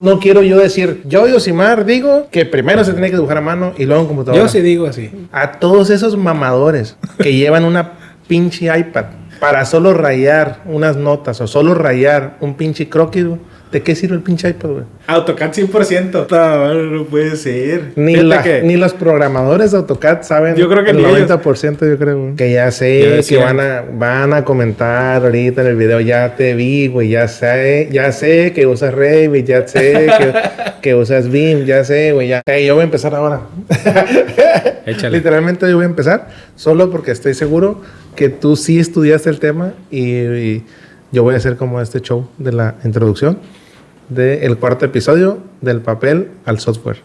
No quiero yo decir, yo Yosimar digo que primero se tiene que dibujar a mano y luego en computadora. Yo sí digo así. A todos esos mamadores que llevan una pinche iPad para solo rayar unas notas o solo rayar un pinche croquis, güey, ¿de qué sirve el pinche iPad, güey? AutoCAD 100%. No puede ser. Ni los programadores de AutoCAD saben. Yo creo que el ni 90%, yo creo, güey. Que ya sé que van a comentar ahorita en el video. Ya te vi, güey. Ya sé que usas Revit. Ya sé que usas BIM. Ya sé, güey. Ya. Yo voy a empezar ahora. Échale. Literalmente yo voy a empezar solo porque estoy seguro que tú sí estudiaste el tema y yo voy a hacer como este show de la introducción del cuarto episodio del papel al software.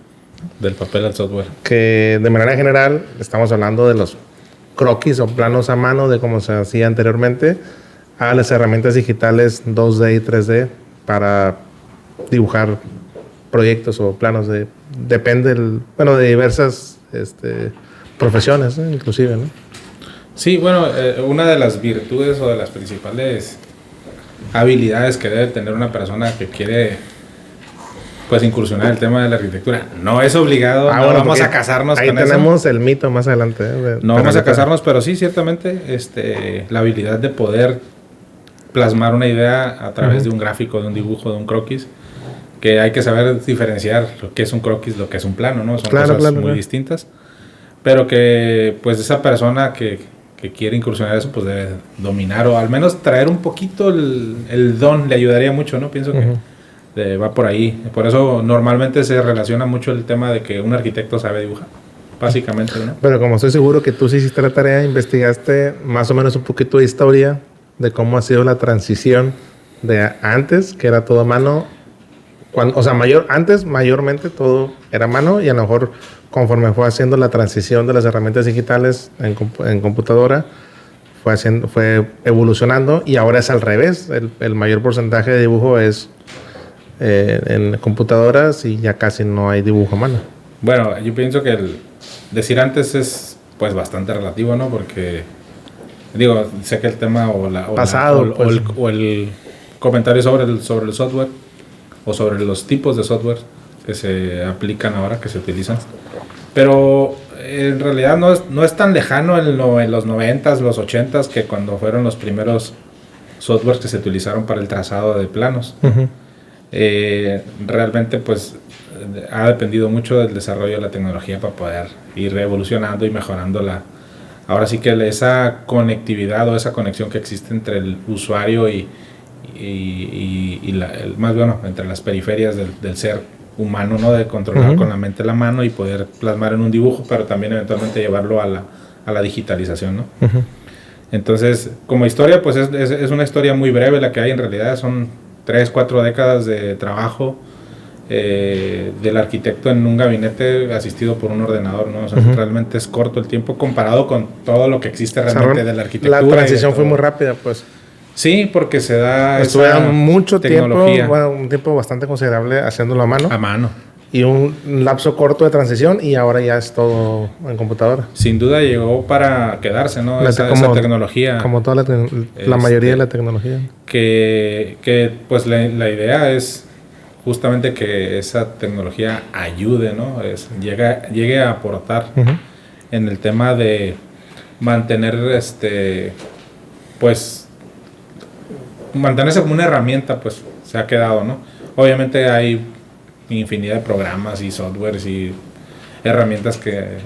Del papel al software. Que de manera general estamos hablando de los croquis o planos a mano de cómo se hacía anteriormente a las herramientas digitales 2D y 3D para dibujar proyectos o planos depende de diversas profesiones, ¿no? Inclusive, ¿no? Sí, bueno, una de las virtudes o de las principales habilidades que debe tener una persona que quiere pues incursionar en el tema de la arquitectura. No es obligado, no vamos a casarnos ahí con eso. Ahí tenemos el mito más adelante. No vamos a casarnos, pero sí, ciertamente, la habilidad de poder plasmar una idea a través de un gráfico, de un dibujo, de un croquis, que hay que saber diferenciar lo que es un croquis, lo que es un plano, ¿no? Son cosas muy distintas, pero que pues esa persona que quiere incursionar eso, pues debe dominar o al menos traer un poquito el don, le ayudaría mucho, ¿no? Pienso que va por ahí. Por eso normalmente se relaciona mucho el tema de que un arquitecto sabe dibujar, básicamente, ¿no? Pero como estoy seguro que tú sí hiciste la tarea, investigaste más o menos un poquito de historia de cómo ha sido la transición de antes, que era todo a mano, antes mayormente todo era a mano y a lo mejor conforme fue haciendo la transición de las herramientas digitales en computadora, fue evolucionando y ahora es al revés. El mayor porcentaje de dibujo es en computadoras y ya casi no hay dibujo a mano. Bueno, yo pienso que el decir antes es pues bastante relativo, ¿no? Porque digo, sé que el tema o el comentario sobre el software o sobre los tipos de software que se aplican ahora, que se utilizan. Pero en realidad no es tan lejano en los 90s, los 80s, que cuando fueron los primeros softwares que se utilizaron para el trazado de planos. Realmente pues ha dependido mucho del desarrollo de la tecnología para poder ir evolucionando y mejorando ahora sí que esa conectividad o esa conexión que existe entre el usuario y más bueno, entre las periferias del ser humano, ¿no? De controlar con la mente la mano y poder plasmar en un dibujo, pero también eventualmente llevarlo a la digitalización, ¿no? Entonces, como historia, pues es una historia muy breve la que hay en realidad. Son 3-4 décadas de trabajo del arquitecto en un gabinete asistido por un ordenador, ¿no? O sea, realmente es corto el tiempo comparado con todo lo que existe realmente de la arquitectura. La transición fue muy rápida, pues. Sí, porque se da estuvieron mucho tecnología. Un tiempo bastante considerable haciéndolo a mano. A mano. Y un lapso corto de transición y ahora ya es todo en computadora. Sin duda llegó para quedarse, ¿no? Esa tecnología. Como toda la mayoría de la tecnología. Que pues la idea es justamente que esa tecnología ayude, ¿no? Llegue a aportar en el tema de mantener pues mantenerse como una herramienta, pues se ha quedado, ¿no? Obviamente hay infinidad de programas y softwares y herramientas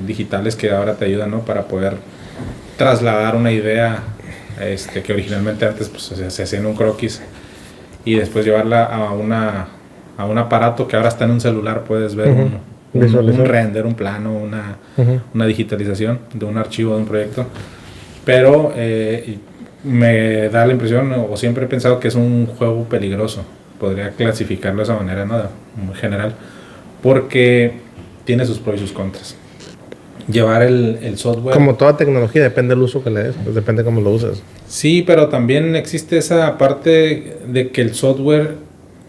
digitales que ahora te ayudan, ¿no? Para poder trasladar una idea que originalmente antes pues, se hacía en un croquis y después llevarla a un aparato que ahora está en un celular. Puedes ver un render, un plano, una digitalización de un archivo, de un proyecto, pero me da la impresión, o siempre he pensado que es un juego peligroso, podría clasificarlo de esa manera, ¿no? Muy general, porque tiene sus pros y sus contras. Llevar el software... Como toda tecnología, depende del uso que le des, pues depende cómo lo usas. Sí, pero también existe esa parte de que el software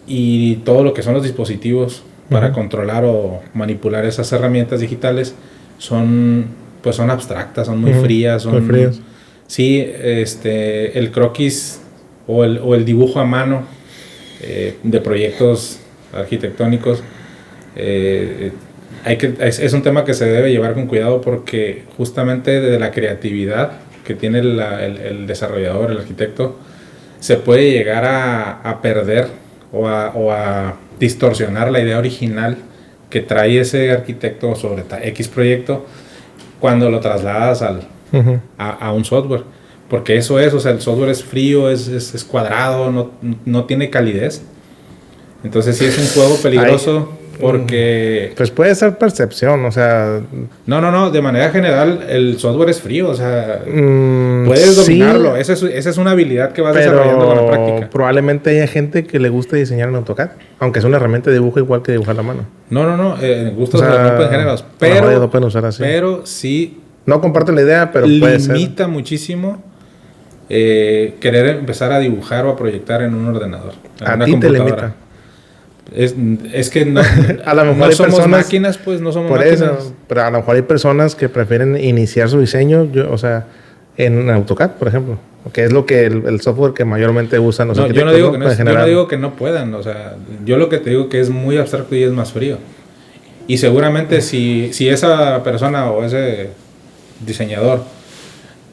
y todo lo que son los dispositivos para controlar o manipular esas herramientas digitales son abstractas, son muy frías, muy frías. Sí, el croquis o el dibujo a mano de proyectos arquitectónicos, es un tema que se debe llevar con cuidado porque justamente de la creatividad que tiene el desarrollador, el arquitecto, se puede llegar a perder o a distorsionar la idea original que trae ese arquitecto sobre X proyecto cuando lo trasladas a un software. Porque eso es, o sea, el software es frío, es cuadrado, no tiene calidez. Entonces sí es un juego peligroso porque... Pues puede ser percepción, o sea... No, de manera general el software es frío, o sea, puedes dominarlo. Esa es una habilidad que vas desarrollando con la práctica. Probablemente haya gente que le guste diseñar en AutoCAD, aunque es una herramienta de dibujo igual que dibujar a mano. No, gustos no pueden géneros, pero pueden usar así. Pero sí... No comparto la idea, pero puede ser. Limita muchísimo querer empezar a dibujar o a proyectar en un ordenador, en una ti computadora. Te limita. Es que no, a lo mejor no hay somos personas, máquinas, pues no somos por máquinas. Eso, pero a lo mejor hay personas que prefieren iniciar su diseño, o sea, en AutoCAD, por ejemplo, que es lo que el software que mayormente usan los arquitectos. Yo no digo que no puedan, o sea, yo lo que te digo que es muy abstracto y es más frío. Y seguramente si esa persona o ese diseñador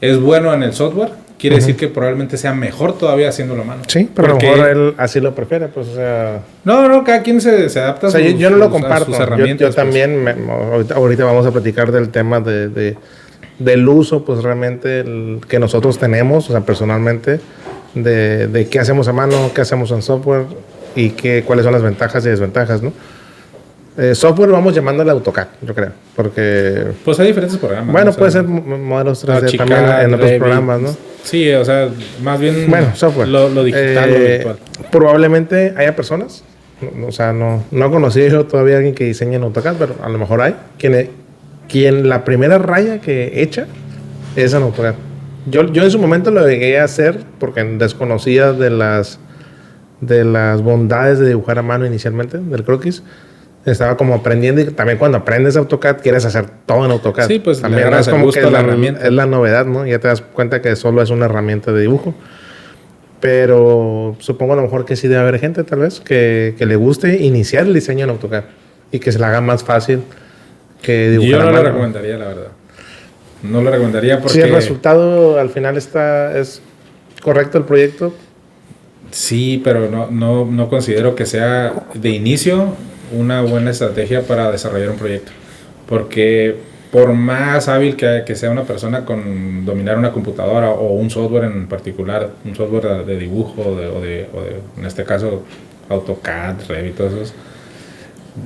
es bueno en el software, quiere decir que probablemente sea mejor todavía haciéndolo a mano. Sí, pero porque a lo mejor él así lo prefiere, pues, o sea... No, cada quien se adapta a sus herramientas. Yo no lo comparto. Yo también, ahorita vamos a platicar del tema del uso, pues, realmente que nosotros tenemos, o sea, personalmente, de qué hacemos a mano, qué hacemos en software y cuáles son las ventajas y desventajas, ¿no? Software vamos llamándole AutoCAD, yo creo, porque... Pues hay diferentes programas. Bueno, puede ser modelos 3D también en otros programas, ¿no? Sí, o sea, más bien software. Lo digital, lo virtual. Probablemente haya personas, o sea, no he conocido yo todavía a alguien que diseñe en AutoCAD, pero a lo mejor hay, quien la primera raya que echa es en AutoCAD. Yo en su momento lo llegué a hacer porque desconocía de las bondades de dibujar a mano inicialmente, del croquis. Estaba como aprendiendo y también cuando aprendes AutoCAD quieres hacer todo en AutoCAD. Sí, pues también es como que la herramienta. Es la novedad, ¿no? Ya te das cuenta que solo es una herramienta de dibujo. Pero supongo a lo mejor que sí debe haber gente tal vez que le guste iniciar el diseño en AutoCAD y que se le haga más fácil que dibujar a mano. Yo no lo recomendaría, la verdad. No lo recomendaría porque... Si el resultado al final es correcto el proyecto. Sí, pero no considero que sea de inicio una buena estrategia para desarrollar un proyecto, porque por más hábil que sea una persona con dominar una computadora o un software en particular, un software de dibujo o de en este caso AutoCAD, Revit, todos esos,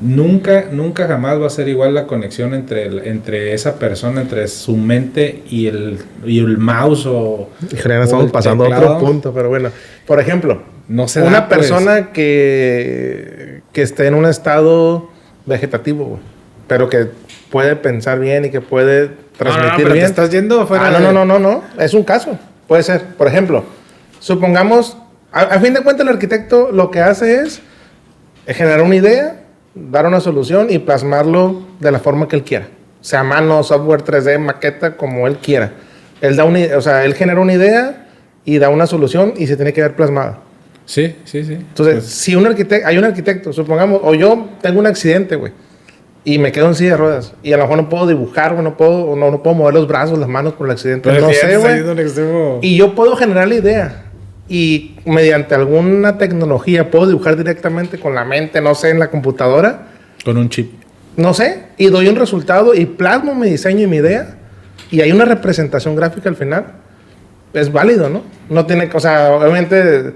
nunca jamás va a ser igual la conexión entre esa persona, entre su mente y el mouse o estamos pasando a otro punto, pero bueno, por ejemplo, una persona que esté en un estado vegetativo, güey, pero que puede pensar bien y que puede transmitir bien. Te estás yendo fuera. No. Es un caso. Puede ser. Por ejemplo, supongamos, a fin de cuentas, el arquitecto lo que hace es generar una idea, dar una solución y plasmarlo de la forma que él quiera. Sea mano, software 3D, maqueta, como él quiera. Él genera una idea y da una solución y se tiene que ver plasmada. Sí. Entonces, pues, si hay un arquitecto, supongamos, o yo tengo un accidente, güey, y me quedo en silla de ruedas, y a lo mejor no puedo dibujar, güey, no puedo mover los brazos, las manos por el accidente, pero no sé, güey. Y yo puedo generar la idea, y mediante alguna tecnología puedo dibujar directamente con la mente, no sé, en la computadora. Con un chip. No sé, y doy un resultado, y plasmo mi diseño y mi idea, y hay una representación gráfica al final. Es válido, ¿no? No tiene, o sea, obviamente...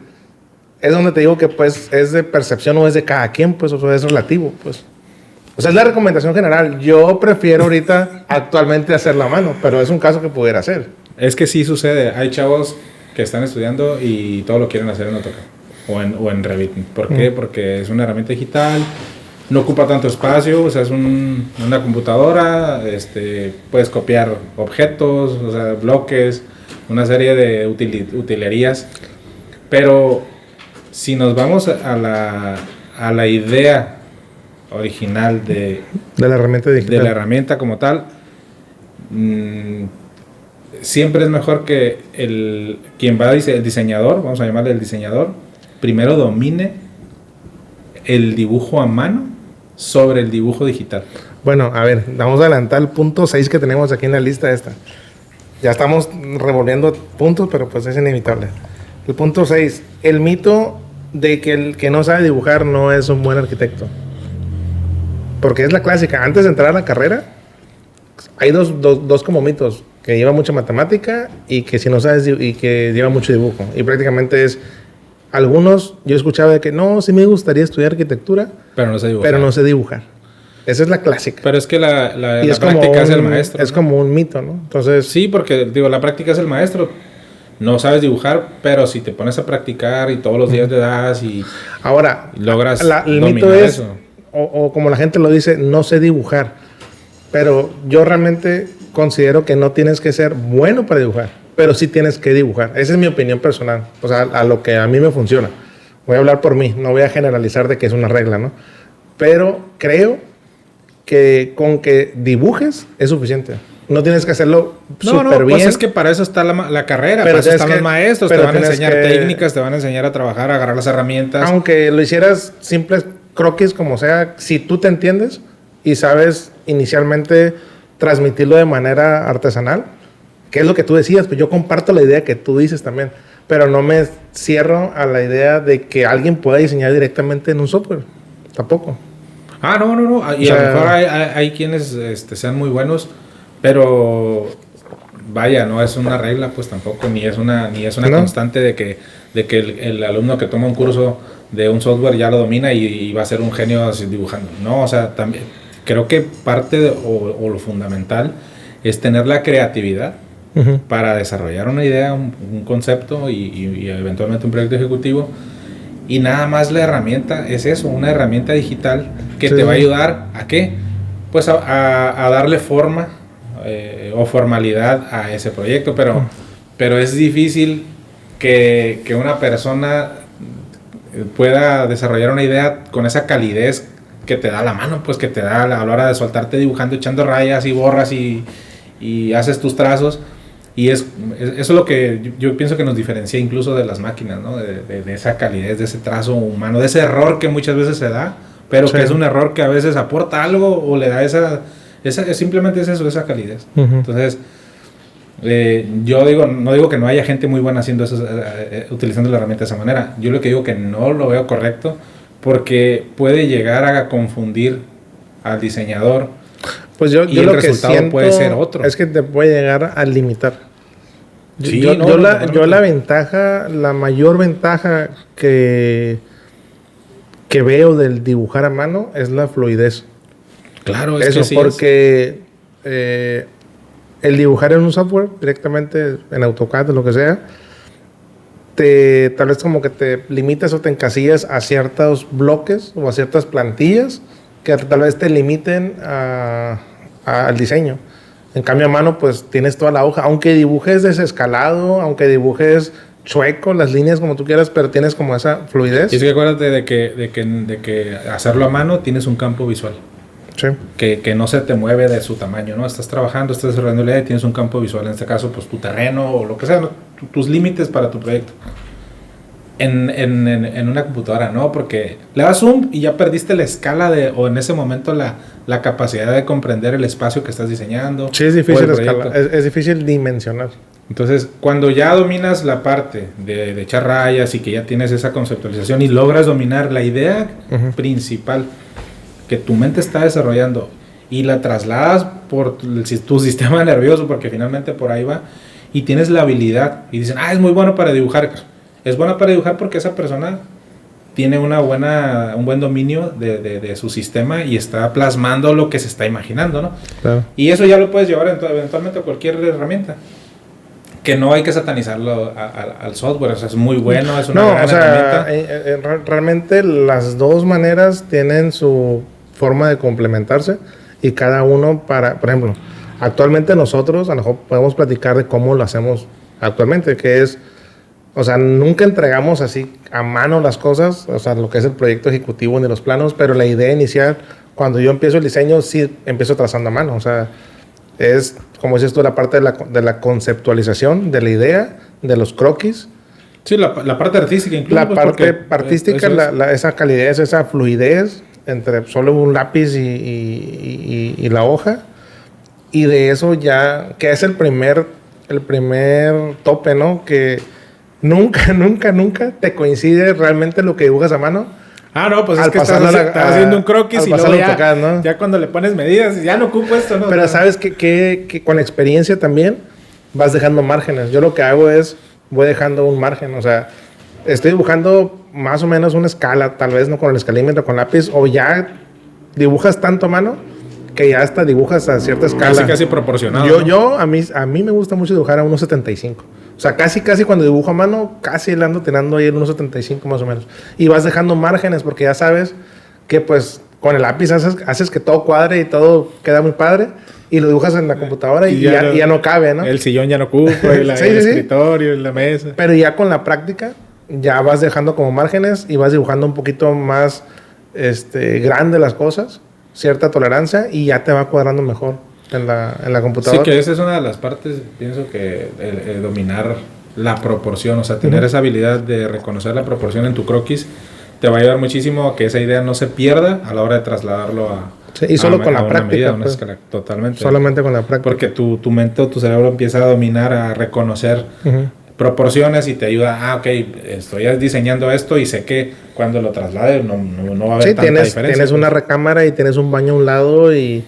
Es donde te digo que pues es de percepción o es de cada quien, pues, o sea, es relativo, pues. O sea, es la recomendación general. Yo prefiero ahorita actualmente hacerlo a mano, pero es un caso que pudiera hacer. Es que sí sucede. Hay chavos que están estudiando y todo lo quieren hacer en AutoCAD o en Revit. ¿Por qué? Porque es una herramienta digital, no ocupa tanto espacio, o sea, es una computadora, puedes copiar objetos, o sea, bloques, una serie de utilerías, pero... Si nos vamos a la idea original de la herramienta digital, de la herramienta como tal, siempre es mejor que el diseñador, vamos a llamarle el diseñador, primero domine el dibujo a mano sobre el dibujo digital? Bueno, a ver, vamos a adelantar el punto 6 que tenemos aquí en la lista esta. Ya estamos revolviendo puntos, pero pues es inevitable. El punto 6, el mito de que el que no sabe dibujar no es un buen arquitecto. Porque es la clásica. Antes de entrar a la carrera, hay dos como mitos. Que lleva mucha matemática y que si no sabes y que lleva mucho dibujo. Y prácticamente es... Algunos, yo escuchaba de que no, sí me gustaría estudiar arquitectura, Pero no sé dibujar. pero no sé dibujar. Esa es la clásica. Pero es que la Y es práctica es el como maestro. es ¿no? como un mito, ¿no? Entonces, Sí, porque digo, la práctica es el maestro. No sabes dibujar, pero si te pones a practicar y todos los días le das y ahora, logras el dominar mito es, eso. o como la gente lo dice, no sé dibujar. Pero yo realmente considero que no tienes que ser bueno para dibujar, pero sí tienes que dibujar. Esa es mi opinión personal, o sea, a lo que a mí me funciona. Voy a hablar por mí, no voy a generalizar de que es una regla, ¿no? Pero creo que con que dibujes es suficiente. No tienes que hacerlo súper bien. Pues es que para eso está la carrera, Pero para eso tienes están que- los maestros, te pero van a tienes enseñar que- técnicas, te van a enseñar a trabajar, a agarrar las herramientas. Aunque lo hicieras simples croquis, como sea, si tú te entiendes y sabes inicialmente transmitirlo de manera artesanal, que es lo que tú decías, pues yo comparto la idea que tú dices también, pero no me cierro a la idea de que alguien pueda diseñar directamente en un software, tampoco. No. Y O sea, a lo mejor hay quienes sean muy buenos, pero vaya, no es una regla, pues tampoco, ni es una No. constante de que el alumno que toma un curso de un software ya lo domina y va a ser un genio así dibujando. No, o sea, también creo que o lo fundamental es tener la creatividad Ujú. para desarrollar una idea, un concepto y eventualmente un proyecto ejecutivo. Y nada más la herramienta es eso, una herramienta digital que Sí. te va a ayudar a qué? Pues a darle forma o formalidad a ese proyecto, pero es difícil que una persona pueda desarrollar una idea con esa calidez que te da la mano, pues que te da a la hora de soltarte dibujando, echando rayas y borras y haces tus trazos. Y eso es lo que yo pienso que nos diferencia incluso de las máquinas, ¿no? De esa calidez, de ese trazo humano, de ese error que muchas veces se da, pero Sí. que es un error que a veces aporta algo o le da simplemente es eso, esa calidez. Ujú. Entonces, yo no digo que no haya gente muy buena haciendo eso, utilizando la herramienta de esa manera. Yo lo que digo que no lo veo correcto porque puede llegar a confundir al diseñador. Pues yo Y el lo que resultado siento puede ser otro. es que te puede llegar a limitar. Sí, yo, no, yo no, la, totalmente. yo la ventaja, la mayor ventaja que veo del dibujar a mano es la fluidez. Claro, es Eso, que sí porque el dibujar en un software directamente en AutoCAD o lo que sea, tal vez como que te limitas o te encasillas a ciertos bloques o a ciertas plantillas que tal vez te limiten al diseño. En cambio a mano pues tienes toda la hoja, aunque dibujes desescalado, aunque dibujes chueco, las líneas como tú quieras, pero tienes como esa fluidez. Y es que acuérdate de que hacerlo a mano tienes un campo visual. Sí. Que no se te mueve de su tamaño, ¿no? Estás trabajando, estás desarrollando la idea y tienes un campo visual, en este caso, pues tu terreno o lo que sea, ¿no? Tus límites para tu proyecto. En una computadora, ¿no? Porque le das zoom y ya perdiste la escala o en ese momento la capacidad de comprender el espacio que estás diseñando. Sí, es o difícil el proyecto. es difícil dimensionar. Entonces, cuando ya dominas la parte de echar rayas y que ya tienes esa conceptualización y logras dominar la idea Ujú. principal que tu mente está desarrollando y la trasladas por tu sistema nervioso, porque finalmente por ahí va, y tienes la habilidad, y dicen, es muy bueno para dibujar. Es bueno para dibujar porque esa persona tiene un buen dominio de su sistema y está plasmando lo que se está imaginando, ¿no? Claro. Y eso ya lo puedes llevar eventualmente a cualquier herramienta. Que no hay que satanizarlo al software, o sea, es muy bueno, es una No, gran o sea, herramienta. realmente las dos maneras tienen su forma de complementarse y cada uno por ejemplo, actualmente nosotros a lo mejor podemos platicar de cómo lo hacemos actualmente, que es, o sea, nunca entregamos así a mano las cosas, o sea, lo que es el proyecto ejecutivo ni los planos, pero la idea inicial, cuando yo empiezo el diseño, sí empiezo trazando a mano, o sea, es, como dices tú, la parte de la conceptualización de la idea, de los croquis, Sí, la parte artística incluso. La pues, parte porque, artística, eso es. esa calidez, esa fluidez entre solo un lápiz y la hoja. Y de eso ya, que es el primer tope, ¿no? Que nunca te coincide realmente lo que dibujas a mano. Ah, no, pues es Al que pasarlo estás haciendo un croquis al y luego pasarlo ya, a tocar, ¿no? ya cuando le pones medidas, ya no ocupo esto, ¿no? Pero sabes que con experiencia también vas dejando márgenes. Yo lo que hago es, voy dejando un margen. O sea, estoy dibujando más o menos una escala, tal vez no con el escalímetro, con lápiz, o ya dibujas tanto a mano que ya hasta dibujas a cierta escala. Casi proporcionado. ¿no? A mí me gusta mucho dibujar a 1.75. O sea, casi cuando dibujo a mano, casi le ando tirando ahí el 1.75 más o menos. Y vas dejando márgenes porque ya sabes que pues con el lápiz haces que todo cuadre y todo queda muy padre. Y lo dibujas en la computadora y ya no cabe, ¿no? El sillón ya no ocupa, el escritorio, la mesa. Pero ya con la práctica, ya vas dejando como márgenes y vas dibujando un poquito más grande las cosas, cierta tolerancia, y ya te va cuadrando mejor en la computadora. Sí, que esa es una de las partes, pienso que el dominar la proporción, o sea, tener esa habilidad de reconocer la proporción en tu croquis, te va a ayudar muchísimo a que esa idea no se pierda a la hora de trasladarlo a... Sí, y solo con la práctica. Medida, pues, escala, totalmente. Solamente con la práctica. Porque tu mente o tu cerebro empieza a dominar, a reconocer proporciones y te ayuda, ok, estoy diseñando esto y sé que cuando lo traslade no va a haber tanta diferencia. Tienes una recámara y tienes un baño a un lado y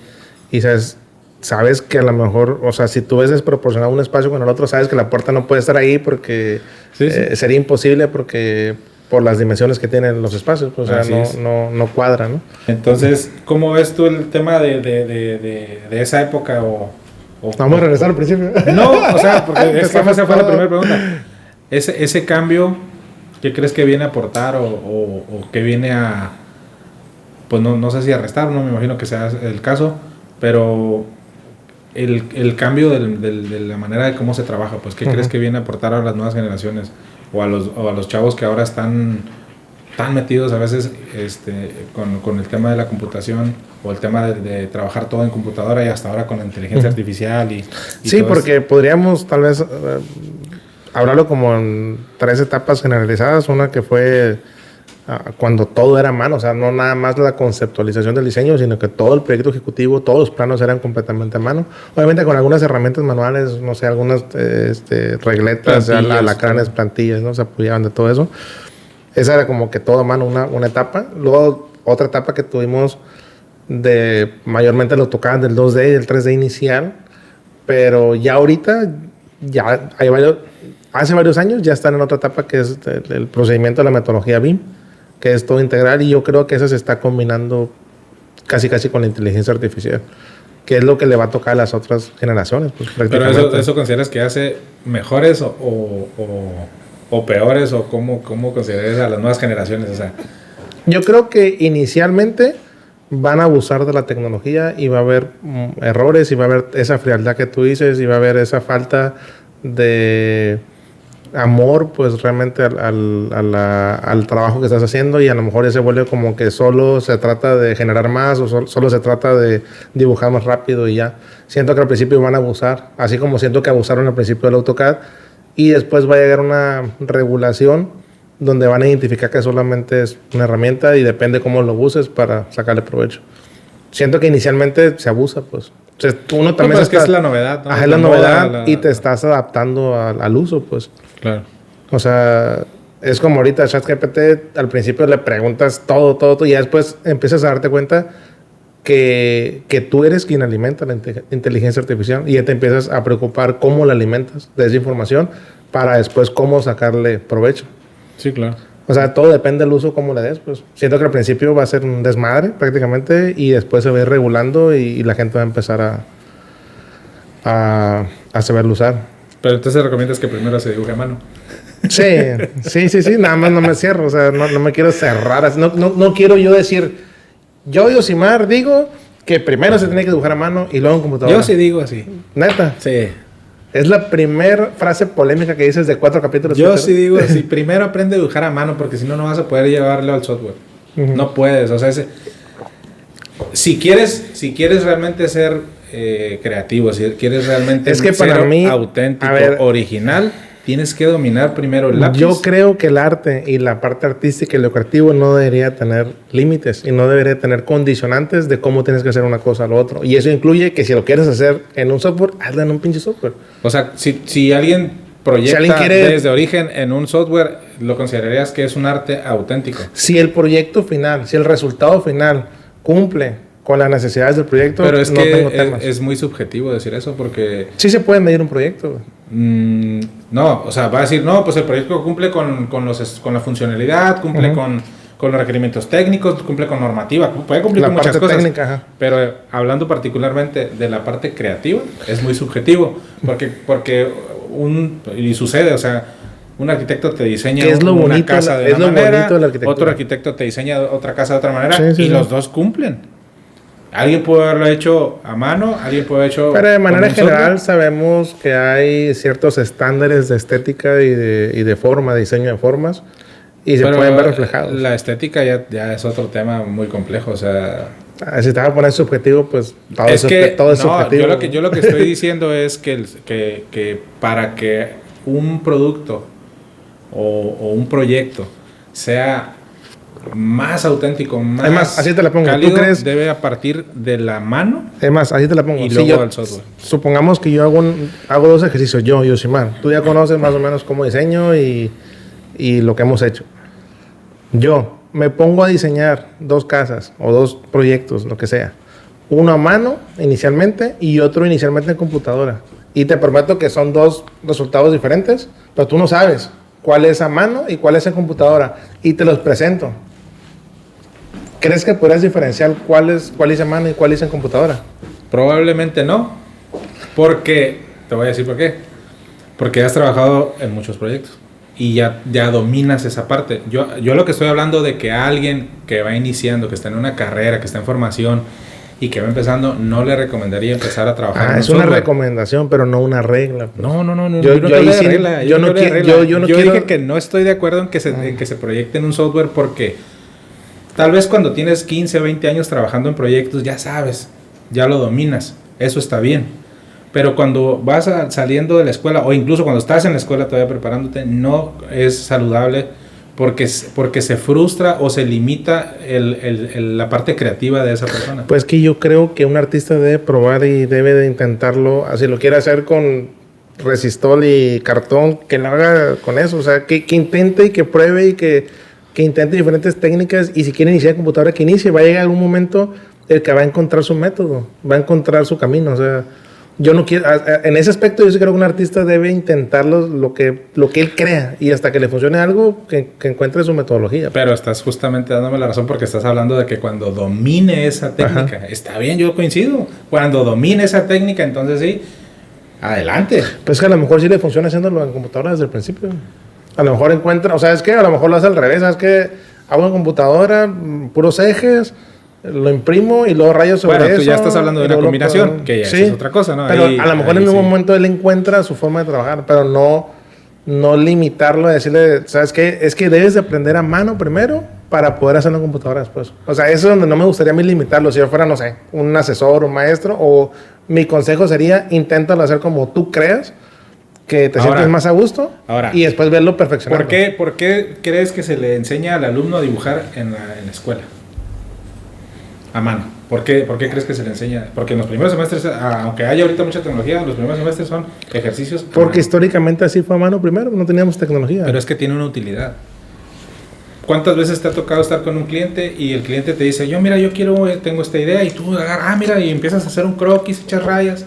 sabes que a lo mejor, o sea, si tú ves desproporcionado un espacio con el otro, sabes que la puerta no puede estar ahí porque sería imposible por las dimensiones que tienen los espacios, pues, o sea, no cuadra, ¿no? Entonces, ¿cómo ves tú el tema de esa época Vamos a regresar al principio. No, o sea, porque esa fue la primera pregunta. Ese cambio, ¿qué crees que viene a aportar o qué viene a... Pues no sé si a restar, no me imagino que sea el caso, pero el cambio de la manera de cómo se trabaja, pues, ¿qué crees que viene a aportar a las nuevas generaciones o a los chavos que ahora están tan metidos a veces con el tema de la computación o el tema de trabajar todo en computadora y hasta ahora con la inteligencia artificial y sí, todo porque podríamos tal vez hablarlo como en 3 etapas generalizadas. Una que fue cuando todo era a mano, o sea, no nada más la conceptualización del diseño, sino que todo el proyecto ejecutivo, todos los planos eran completamente a mano. Obviamente con algunas herramientas manuales, no sé, algunas regletas, alacranes, plantillas, ¿no? Se apoyaban de todo eso. Esa era como que todo a mano, una etapa. Luego, otra etapa que tuvimos mayormente lo tocaban del 2D y del 3D inicial, pero ya ahorita, hace varios años ya están en otra etapa que es el procedimiento de la metodología BIM, que es todo integral, y yo creo que eso se está combinando casi con la inteligencia artificial, que es lo que le va a tocar a las otras generaciones. Pues, pero eso consideras que hace mejores o peores, o cómo consideras a las nuevas generaciones, o sea. Yo creo que inicialmente van a abusar de la tecnología y va a haber errores y va a haber esa frialdad que tú dices y va a haber esa falta de amor, pues realmente al trabajo que estás haciendo, y a lo mejor ya se vuelve como que solo se trata de generar más o solo se trata de dibujar más rápido y ya. Siento que al principio van a abusar, así como siento que abusaron al principio del AutoCAD, y después va a llegar una regulación donde van a identificar que solamente es una herramienta y depende cómo lo uses para sacarle provecho. Siento que inicialmente se abusa, pues. O sea, uno también es que es la novedad, ¿no? Es la novedad y te estás adaptando al uso, pues. Claro. O sea, es como ahorita ChatGPT, al principio le preguntas todo y ya después empiezas a darte cuenta que tú eres quien alimenta la inteligencia artificial y ya te empiezas a preocupar cómo la alimentas de esa información para después cómo sacarle provecho. Sí, claro. O sea, todo depende del uso, cómo le des. Pues siento que al principio va a ser un desmadre prácticamente y después se va a ir regulando y la gente va a empezar a saberlo usar. Pero entonces recomiendas que primero se dibuje a mano. Sí. Nada más no me cierro. O sea, no me quiero cerrar. No quiero yo decir... Yo, Yosimar, digo que primero se tiene que dibujar a mano y luego en computadora. Yo sí digo así. ¿Neta? Sí. Es la primera frase polémica que dices de 4 capítulos. Yo sí digo así. Primero aprende a dibujar a mano porque si no, no vas a poder llevarlo al software. No puedes. O sea, si quieres realmente ser creativo, si quieres realmente es que ser para mí, auténtico, original, tienes que dominar primero el lápiz. Yo creo que el arte y la parte artística y lo creativo no debería tener límites y no debería tener condicionantes de cómo tienes que hacer una cosa o lo otro. Y eso incluye que si lo quieres hacer en un software, hazlo en un pinche software. O sea, si alguien proyecta desde origen en un software, ¿lo considerarías que es un arte auténtico? Si el proyecto final, si el resultado final cumple con las necesidades del proyecto, pero es no que tengo temas. Es muy subjetivo decir eso porque... Sí se puede medir un proyecto. No, o sea, va a decir, no, pues el proyecto cumple con la funcionalidad, cumple con los requerimientos técnicos, cumple con normativa, puede cumplir con muchas cosas. Técnica, ajá. Pero hablando particularmente de la parte creativa, es muy subjetivo, porque y sucede, o sea, un arquitecto te diseña una casa de una manera, otro arquitecto te diseña otra casa de otra manera, los dos cumplen. Alguien puede haberlo hecho a mano, alguien puede haberlo hecho... Pero de manera general sabemos que hay ciertos estándares de estética y de forma, de diseño de formas, y se pueden ver reflejados. La estética ya es otro tema muy complejo, o sea... Si te vas a poner subjetivo, pues todo es subjetivo. Yo lo que estoy diciendo es que para que un producto o un proyecto sea más auténtico, más así te la pongo. cálido, debe a partir de la mano. Es más, así te la pongo. Y luego al software. Supongamos que yo hago 2 ejercicios, yo Simán. Tú ya conoces más o menos cómo diseño y lo que hemos hecho. Yo me pongo a diseñar 2 casas o 2 proyectos, lo que sea. Uno a mano inicialmente y otro inicialmente en computadora. Y te prometo que son 2 resultados diferentes, pero tú no sabes cuál es a mano y cuál es en computadora. Y te los presento. ¿Crees que podrías diferenciar cuál hice a mano y cuál hice en computadora? Probablemente no. Porque, te voy a decir por qué. Porque has trabajado en muchos proyectos. Y ya dominas esa parte. Yo lo que estoy hablando de que alguien que va iniciando, que está en una carrera, que está en formación y que va empezando, no le recomendaría empezar a trabajar en un software. Es una recomendación, pero no una regla. Pues. No. Yo no quiero... dije que no estoy de acuerdo en que se proyecte en un software porque tal vez cuando tienes 15 o 20 años trabajando en proyectos, ya sabes, ya lo dominas. Eso está bien. Pero cuando vas saliendo de la escuela, o incluso cuando estás en la escuela todavía preparándote, no es saludable porque se frustra o se limita la parte creativa de esa persona. Pues que yo creo que un artista debe probar y debe de intentarlo. Si lo quiere hacer con resistol y cartón, que lo haga con eso. O sea, que intente y que pruebe y que intente diferentes técnicas. Y si quiere iniciar en computadora, que inicie. Va a llegar algún momento el que va a encontrar su método, va a encontrar su camino. O sea, yo no quiero... En ese aspecto yo sí creo que un artista debe intentarlo lo que él crea. Y hasta que le funcione algo, que encuentre su metodología. Pero estás justamente dándome la razón porque estás hablando de que cuando domine esa técnica... Ajá. Está bien, yo coincido. Cuando domine esa técnica, entonces sí, adelante. Pues que a lo mejor sí le funciona haciéndolo en computadora desde el principio. A lo mejor encuentra... O sea, es que a lo mejor lo hace al revés. ¿Sabes qué? Hago en computadora, puros ejes... Lo imprimo y luego rayo sobre eso. Tú ya estás hablando de una combinación, que ya es otra cosa, ¿no? Pero a lo mejor en un momento él encuentra su forma de trabajar, pero no limitarlo a decirle, ¿sabes qué? Es que debes de aprender a mano primero para poder hacerlo en computadora después. O sea, eso es donde no me gustaría a mí limitarlo. Si yo fuera, no sé, un asesor, un maestro, o mi consejo sería, inténtalo hacer como tú creas, que te sientes más a gusto, y después verlo perfeccionado. ¿Por qué crees que se le enseña al alumno a dibujar en la escuela? A mano. ¿Por qué crees que se le enseña? Porque en los primeros semestres, aunque haya ahorita mucha tecnología, los primeros semestres son ejercicios. Porque históricamente así fue a mano primero, no teníamos tecnología. Pero es que tiene una utilidad. ¿Cuántas veces te ha tocado estar con un cliente y el cliente te dice, yo tengo esta idea, y tú agarras, mira, y empiezas a hacer un croquis, echas rayas,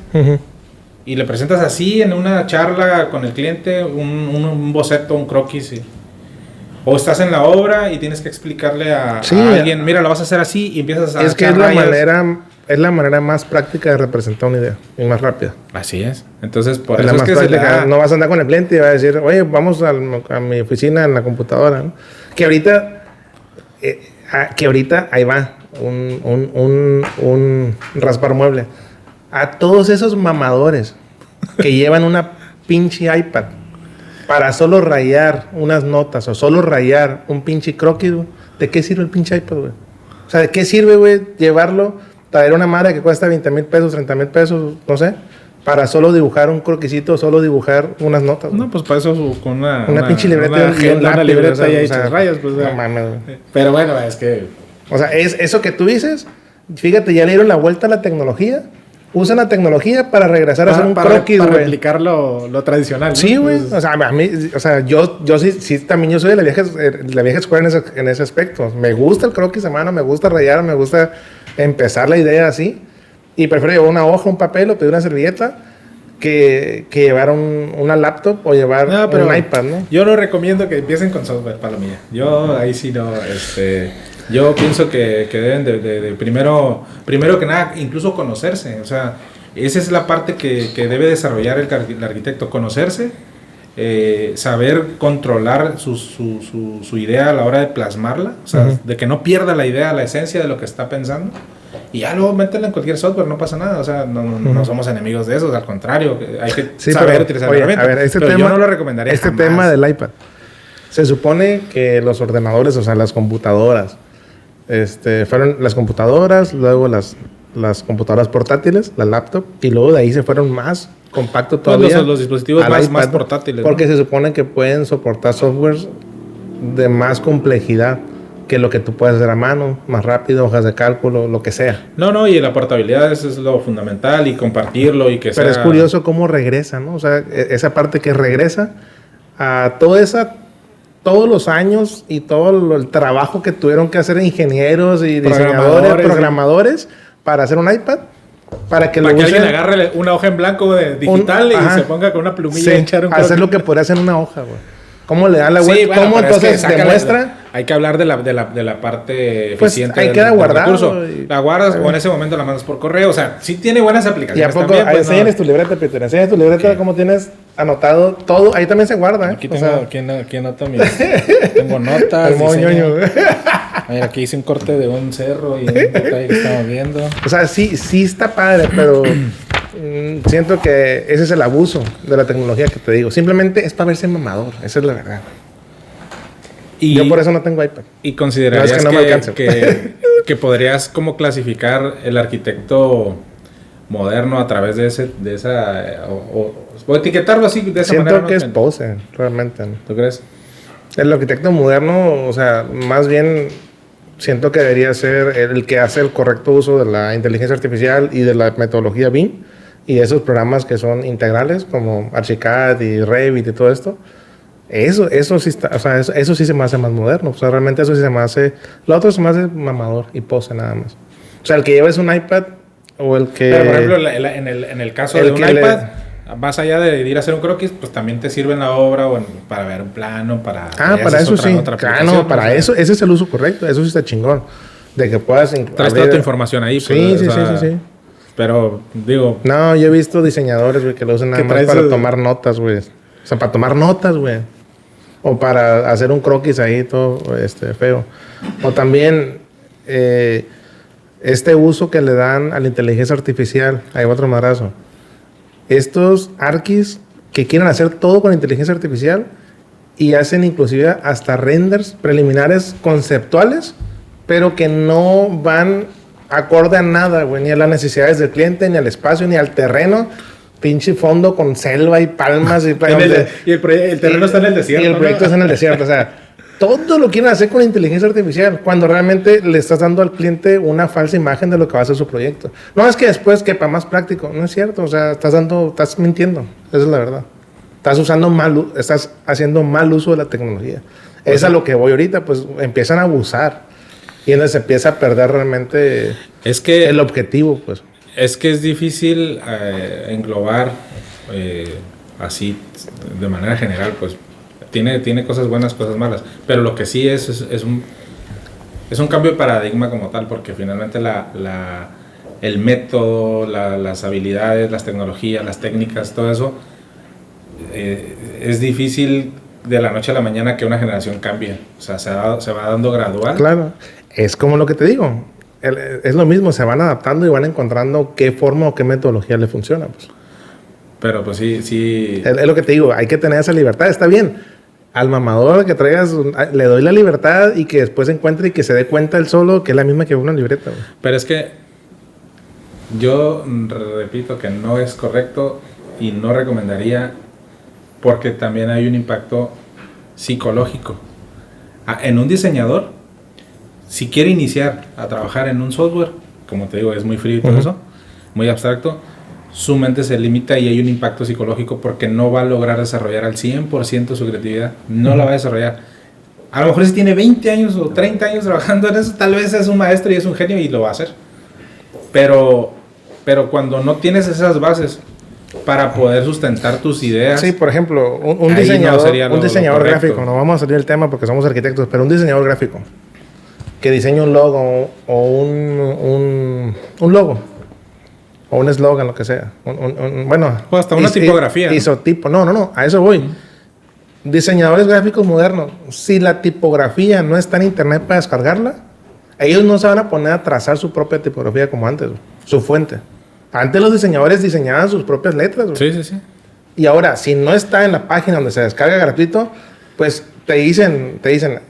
y le presentas así en una charla con el cliente un boceto, un croquis, o estás en la obra y tienes que explicarle a alguien, mira, lo vas a hacer así, y empiezas a... Es que es la manera más práctica de representar una idea y más rápida. Así es. Entonces, por eso es que no vas a andar con el cliente y vas a decir, oye, vamos a mi oficina en la computadora, ¿no? Que ahorita ahí va un raspar mueble. A todos esos mamadores que llevan una pinche iPad para solo rayar unas notas o solo rayar un pinche croquis, güey, ¿de qué sirve el pinche iPad, güey? O sea, ¿de qué sirve, güey, llevarlo, traer una madre que cuesta 20,000 pesos, 30,000 pesos, no sé, para solo dibujar un croquisito, solo dibujar unas notas. No, pues para eso con una pinche libreta una, y un lápiz, libreta y hechas rayas, pues. No mames. Pero bueno, es que... O sea, es eso que tú dices, fíjate, ya le dieron la vuelta a la tecnología. Usan la tecnología para regresar a hacer un croquis, güey. Para replicar lo tradicional, ¿no? Sí, güey. Pues, o sea, a mí, o sea, yo sí, también yo soy de la vieja escuela en ese aspecto. Me gusta el croquis a mano, me gusta rayar, me gusta empezar la idea así. Y prefiero llevar una hoja, un papel o pedir una servilleta que llevar una laptop o llevar un iPad, ¿no? Yo no recomiendo que empiecen con software, palomilla. Yo ahí sí no, yo pienso que deben de primero que nada, incluso conocerse. O sea, esa es la parte que debe desarrollar el arquitecto, conocerse, saber controlar su idea a la hora de plasmarla, o sea, de que no pierda la idea, la esencia de lo que está pensando. Y ya luego métela en cualquier software, no pasa nada. O sea, no somos enemigos de esos, al contrario, hay que saber utilizar la herramienta. A ver, pero yo no lo recomendaría jamás. Tema del iPad. Se supone que los ordenadores, o sea, las computadoras, fueron las computadoras, luego las computadoras portátiles, la laptop, y luego de ahí se fueron más compactos todavía. Los dispositivos más portátiles. Porque se supone que pueden soportar softwares de más complejidad que lo que tú puedes hacer a mano, más rápido, hojas de cálculo, lo que sea. No, y la portabilidad eso es lo fundamental, y compartirlo, y que Pero es curioso cómo regresa, ¿no? O sea, esa parte que regresa a todos los años y todo el trabajo que tuvieron que hacer ingenieros y diseñadores, programadores, para hacer un iPad, para que alguien agarre una hoja en blanco digital y se ponga con una plumilla y echar un croquis. Hacer lo que podría hacer en una hoja, güey. ¿Cómo le da la vuelta? Bueno, ¿Cómo entonces demuestra? Hay que hablar de la parte eficiente. Pues hay que guardarlo. La guardas o en ese momento la mandas por correo. O sea, sí tiene buenas aplicaciones. ¿Y a poco? También, enséñales tu libreta, Peter. Enséñales tu libreta, cómo tienes anotado todo. Ahí también se guarda. Aquí tengo, aquí anota mis... tengo notas. Mira, aquí hice un corte de un cerro y un detalle que estamos viendo. O sea, sí está padre, pero... siento que ese es el abuso de la tecnología que te digo. Simplemente es para verse mamador. Esa es la verdad. Yo por eso no tengo iPad. ¿Y considerarías que podrías como clasificar el arquitecto moderno a través de esa... o etiquetarlo así de esa manera? Siento que es pose, realmente. ¿Tú crees? El arquitecto moderno, o sea, más bien... Siento que debería ser el que hace el correcto uso de la inteligencia artificial y de la metodología BIM y de esos programas que son integrales como Archicad y Revit y todo esto. Eso sí está, o sea, eso sí se me hace más moderno. O sea, realmente eso sí se me hace... Lo otro se me hace mamador y pose nada más. O sea, el que lleves un iPad o el que... Pero, por ejemplo, en el caso de un iPad... Más allá de ir a hacer un croquis, pues también te sirve en la obra o para ver un plano, para... para eso sí. Claro, para eso. Ese es el uso correcto. Eso sí está chingón. De que puedas... Traes toda tu información ahí. Pues, sí. Pero, digo... No, yo he visto diseñadores, güey, que lo usan nada más para tomar notas, güey. O sea, para tomar notas, güey. O para hacer un croquis ahí todo feo. O también... este uso que le dan a la inteligencia artificial. Hay otro madrazo. Estos arquis que quieren hacer todo con inteligencia artificial y hacen inclusive hasta renders preliminares conceptuales, pero que no van acorde a nada, güey, ni a las necesidades del cliente, ni al espacio, ni al terreno. Pinche fondo con selva y palmas. Y el terreno está en el desierto. Y el proyecto está en el desierto, o sea... Todo lo quieren hacer con inteligencia artificial, cuando realmente le estás dando al cliente una falsa imagen de lo que va a ser su proyecto. No es que después quepa más práctico, no es cierto, o sea, estás mintiendo, esa es la verdad. Estás haciendo mal uso de la tecnología. Es a lo que voy ahorita, pues empiezan a abusar y entonces se empieza a perder realmente el objetivo, pues. Es que es difícil englobar así de manera general, pues. Tiene cosas buenas, cosas malas, pero lo que sí es un cambio de paradigma como tal, porque finalmente el método, las habilidades, las tecnologías, las técnicas, todo eso, es difícil de la noche a la mañana que una generación cambie, o sea, se va dando gradual. Claro, es como lo que te digo, es lo mismo, se van adaptando y van encontrando qué forma o qué metodología le funciona, pues. Pero pues sí. Es lo que te digo, hay que tener esa libertad, está bien. Al mamador que traigas, le doy la libertad y que después encuentre y que se dé cuenta él solo que es la misma que una libreta. Güey. Pero es que Yo repito que no es correcto y no recomendaría porque también hay un impacto psicológico. En un diseñador, si quiere iniciar a trabajar en un software, como te digo, es muy frío y todo eso, muy abstracto, su mente se limita y hay un impacto psicológico porque no va a lograr desarrollar al 100% su creatividad, no la va a desarrollar. A lo mejor si tiene 20 años o 30 años trabajando en eso, tal vez es un maestro y es un genio y lo va a hacer. Pero cuando no tienes esas bases para poder sustentar tus ideas... Sí, por ejemplo, un diseñador gráfico, no vamos a salir del tema porque somos arquitectos, pero un diseñador gráfico que diseña un logo o un logo o un eslogan, lo que sea. Bueno, o hasta una tipografía. Isotipo. No, a eso voy. Diseñadores gráficos modernos, si la tipografía no está en internet para descargarla, ellos no se van a poner a trazar su propia tipografía como antes, su fuente. Antes los diseñadores diseñaban sus propias letras. Sí. Y ahora, si no está en la página donde se descarga gratuito, pues te dicen,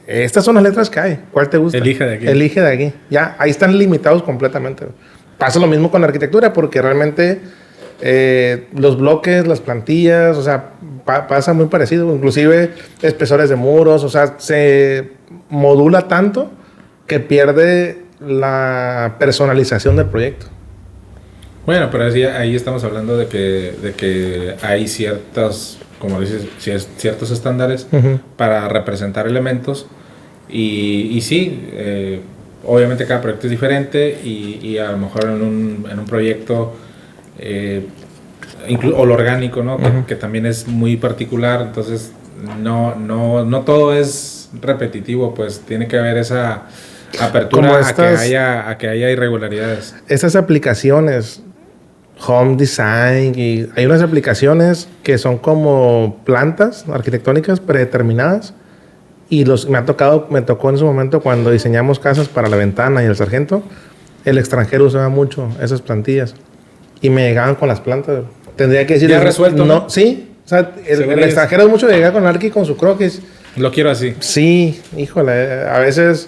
estas son las letras que hay, ¿cuál te gusta? Elige de aquí. Elige de aquí. Ya, ahí están limitados completamente. Pasa lo mismo con la arquitectura, porque realmente los bloques, las plantillas, o sea, pasa muy parecido. Inclusive espesores de muros, o sea, se modula tanto que pierde la personalización del proyecto. Bueno, pero ahí estamos hablando de que hay ciertas, como dices, ciertos estándares para representar elementos y sí, obviamente cada proyecto es diferente y a lo mejor en un proyecto o lo orgánico, ¿no? Que también es muy particular, entonces no todo es repetitivo, pues tiene que haber esa apertura a que haya irregularidades. Estas aplicaciones Home Design, y hay unas aplicaciones que son como plantas arquitectónicas predeterminadas y me tocó en su momento cuando diseñamos casas para La Ventana y El Sargento, el extranjero usaba mucho esas plantillas y me llegaban con las plantas. Tendría que decir... ¿Ya resuelto? No, sí. O sea, el extranjero es mucho de llegar con Arqui y con su croquis. Lo quiero así. Sí, híjole, a veces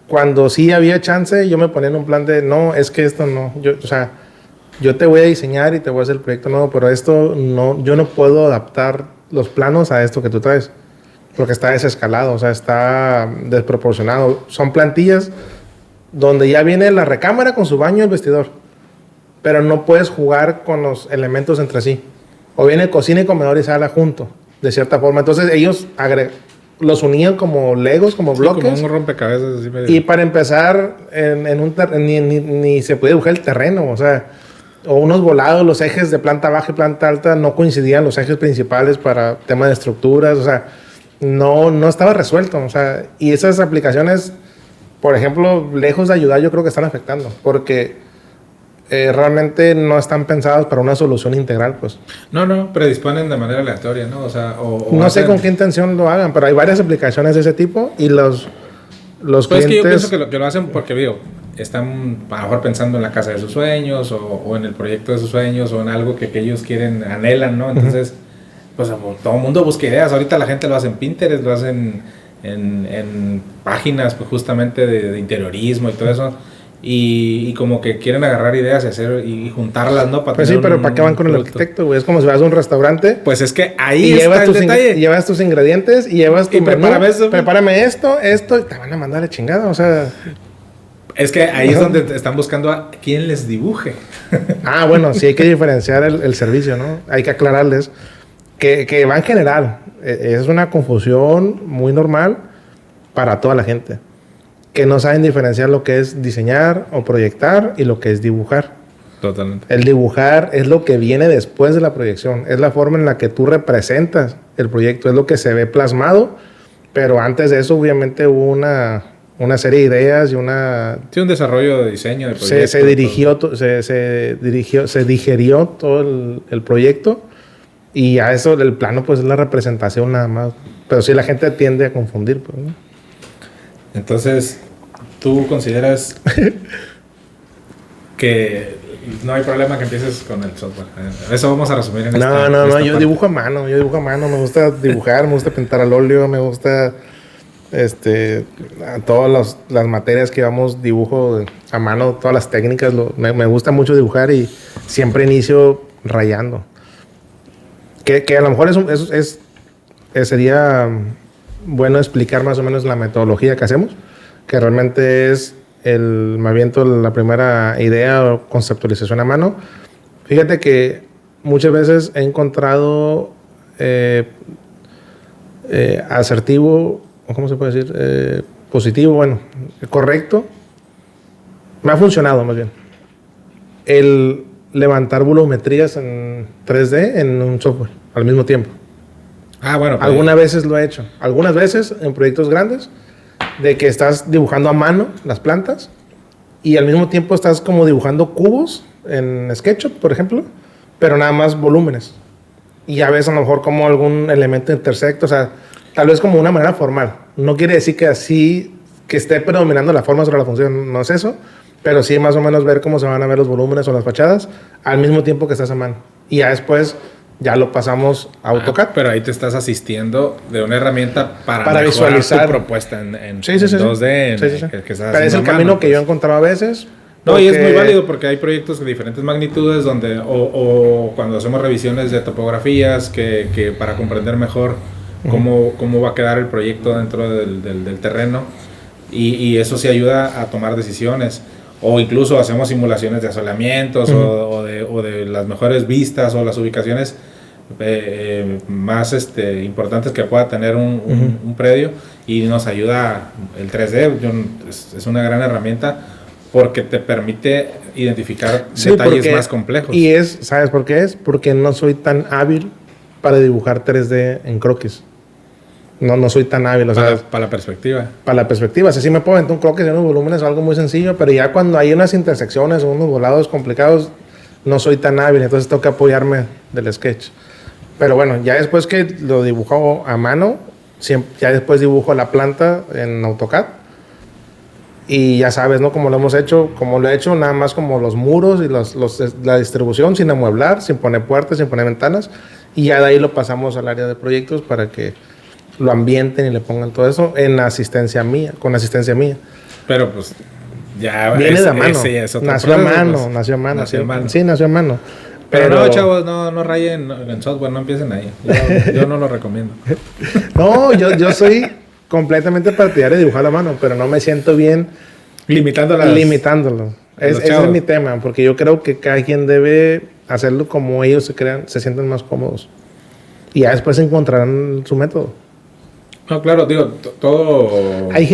cuando sí había chance yo me ponía en un plan de no, es que esto no, yo te voy a diseñar y te voy a hacer el proyecto nuevo, pero esto no, yo no puedo adaptar los planos a esto que tú traes, porque está desescalado, o sea, está desproporcionado. Son plantillas donde ya viene la recámara con su baño y el vestidor, pero no puedes jugar con los elementos entre sí. O viene cocina y comedor y sala junto, de cierta forma. Entonces ellos los unían como legos, como bloques. Como un rompecabezas. Así medio. Y para empezar, ni se puede dibujar el terreno, o sea... O unos volados, los ejes de planta baja y planta alta no coincidían los ejes principales para temas de estructuras, o sea, no estaba resuelto, o sea, y esas aplicaciones, por ejemplo, lejos de ayudar, yo creo que están afectando, porque realmente no están pensadas para una solución integral, pues. No, predisponen de manera aleatoria, ¿no? O sea, no sé con qué intención lo hagan, pero hay varias aplicaciones de ese tipo y los pues clientes... es que yo pienso que lo hacen porque, digo, están a lo mejor pensando en la casa de sus sueños o en el proyecto de sus sueños o en algo que ellos quieren, anhelan, ¿no? Entonces, pues todo el mundo busca ideas. Ahorita la gente lo hace en Pinterest, lo hacen en páginas pues, justamente de interiorismo y todo eso. Y como que quieren agarrar ideas y hacer y juntarlas, ¿no? Para pues sí, pero ¿para qué van con el arquitecto, güey? Es como si vas a un restaurante. Pues es que ahí está el detalle. Llevas tus ingredientes y llevas tu menú. Prepárame esto, y te van a mandar a chingada, o sea... Es que ahí es donde están buscando a quien les dibuje. Bueno, sí hay que diferenciar el servicio, ¿no? Hay que aclararles que va en general. Es una confusión muy normal para toda la gente. Que no saben diferenciar lo que es diseñar o proyectar y lo que es dibujar. Totalmente. El dibujar es lo que viene después de la proyección. Es la forma en la que tú representas el proyecto. Es lo que se ve plasmado. Pero antes de eso, obviamente, hubo una serie de ideas y sí, un desarrollo de diseño de proyecto. Se digerió todo el proyecto y a eso el plano pues es la representación nada más, pero sí la gente tiende a confundir, pues, ¿no? Entonces, ¿tú consideras que no hay problema que empieces con el software? Eso vamos a resumir en esta yo dibujo a mano, me gusta dibujar, me gusta pintar al óleo, me gusta A todas las materias que llevamos dibujo a mano, todas las técnicas, me gusta mucho dibujar y siempre inicio rayando. Que a lo mejor sería bueno explicar más o menos la metodología que hacemos, que realmente es me aviento la primera idea o conceptualización a mano. Fíjate que muchas veces he encontrado asertivo, ¿cómo se puede decir? Positivo, bueno, correcto. Me ha funcionado más bien. El levantar volumetrías en 3D en un software al mismo tiempo. Bueno. Algunas veces lo he hecho. Algunas veces en proyectos grandes de que estás dibujando a mano las plantas y al mismo tiempo estás como dibujando cubos en SketchUp, por ejemplo, pero nada más volúmenes. Y a veces a lo mejor como algún elemento intersecto, o sea, tal vez como una manera formal. No quiere decir que así, que esté predominando la forma sobre la función, no es eso, pero sí más o menos ver cómo se van a ver los volúmenes o las fachadas al mismo tiempo que estás a mano. Y ya después ya lo pasamos a AutoCAD. Pero ahí te estás asistiendo de una herramienta para visualizar tu propuesta en 2D. Sí. Pero es el camino que yo he encontrado a veces. No, y es muy válido porque hay proyectos de diferentes magnitudes donde o cuando hacemos revisiones de topografías que para comprender mejor cómo va a quedar el proyecto dentro del terreno y eso sí ayuda a tomar decisiones. O incluso hacemos simulaciones de asolamientos o de las mejores vistas o las ubicaciones más importantes que pueda tener un predio, y nos ayuda el 3D. Es una gran herramienta porque te permite identificar detalles más complejos. Y ¿sabes por qué es? Porque no soy tan hábil para dibujar 3D en croquis. No soy tan hábil, para la perspectiva. Para la perspectiva. O sea, sí me puedo aventar un croquis de unos volúmenes o algo muy sencillo, pero ya cuando hay unas intersecciones o unos volados complicados, no soy tan hábil, entonces tengo que apoyarme del sketch. Pero bueno, ya después que lo dibujo a mano, ya después dibujo la planta en AutoCAD. Y ya sabes, ¿no? Como lo hemos hecho, como lo he hecho, nada más como los muros y la distribución, sin amueblar, sin poner puertas, sin poner ventanas. Y ya de ahí lo pasamos al área de proyectos para que lo ambienten y le pongan todo eso con asistencia mía. Pero pues ya viene de mano. Nació a mano. Sí, nació a mano. Pero no, chavos, no rayen en software, no empiecen ahí. Yo no lo recomiendo. No, yo soy completamente partidario de dibujar a mano, pero no me siento bien limitándolo. Ese es mi tema, porque yo creo que cada quien debe hacerlo como ellos se sienten más cómodos. Y ya después encontrarán su método. No, claro, digo, todo. Hay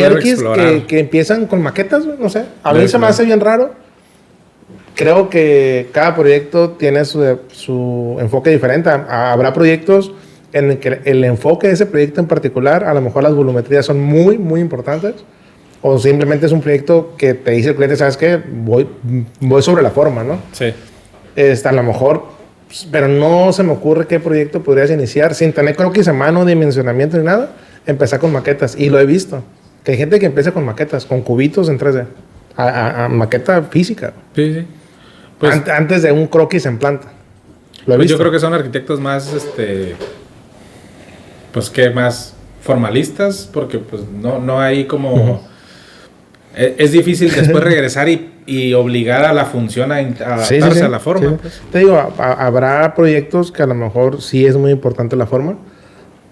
arquis que empiezan con maquetas, no sé. A mí se me hace bien raro. Creo que cada proyecto tiene su enfoque diferente. Habrá proyectos en el que el enfoque de ese proyecto en particular, a lo mejor las volumetrías son muy, muy importantes. O simplemente es un proyecto que te dice el cliente, ¿sabes qué? Voy sobre la forma, ¿no? Sí. A lo mejor. Pero no se me ocurre qué proyecto podrías iniciar sin tener croquis a mano, dimensionamiento ni nada. Empezar con maquetas. Y lo he visto. Que hay gente que empieza con maquetas, con cubitos en 3D. A maqueta física. Sí. Pues, antes de un croquis en planta. Lo he visto. Yo creo que son arquitectos más, más formalistas, porque pues no hay como... Es difícil después regresar y obligar a la función a adaptarse a la forma. Sí. Pues. Te digo, habrá proyectos que a lo mejor sí es muy importante la forma.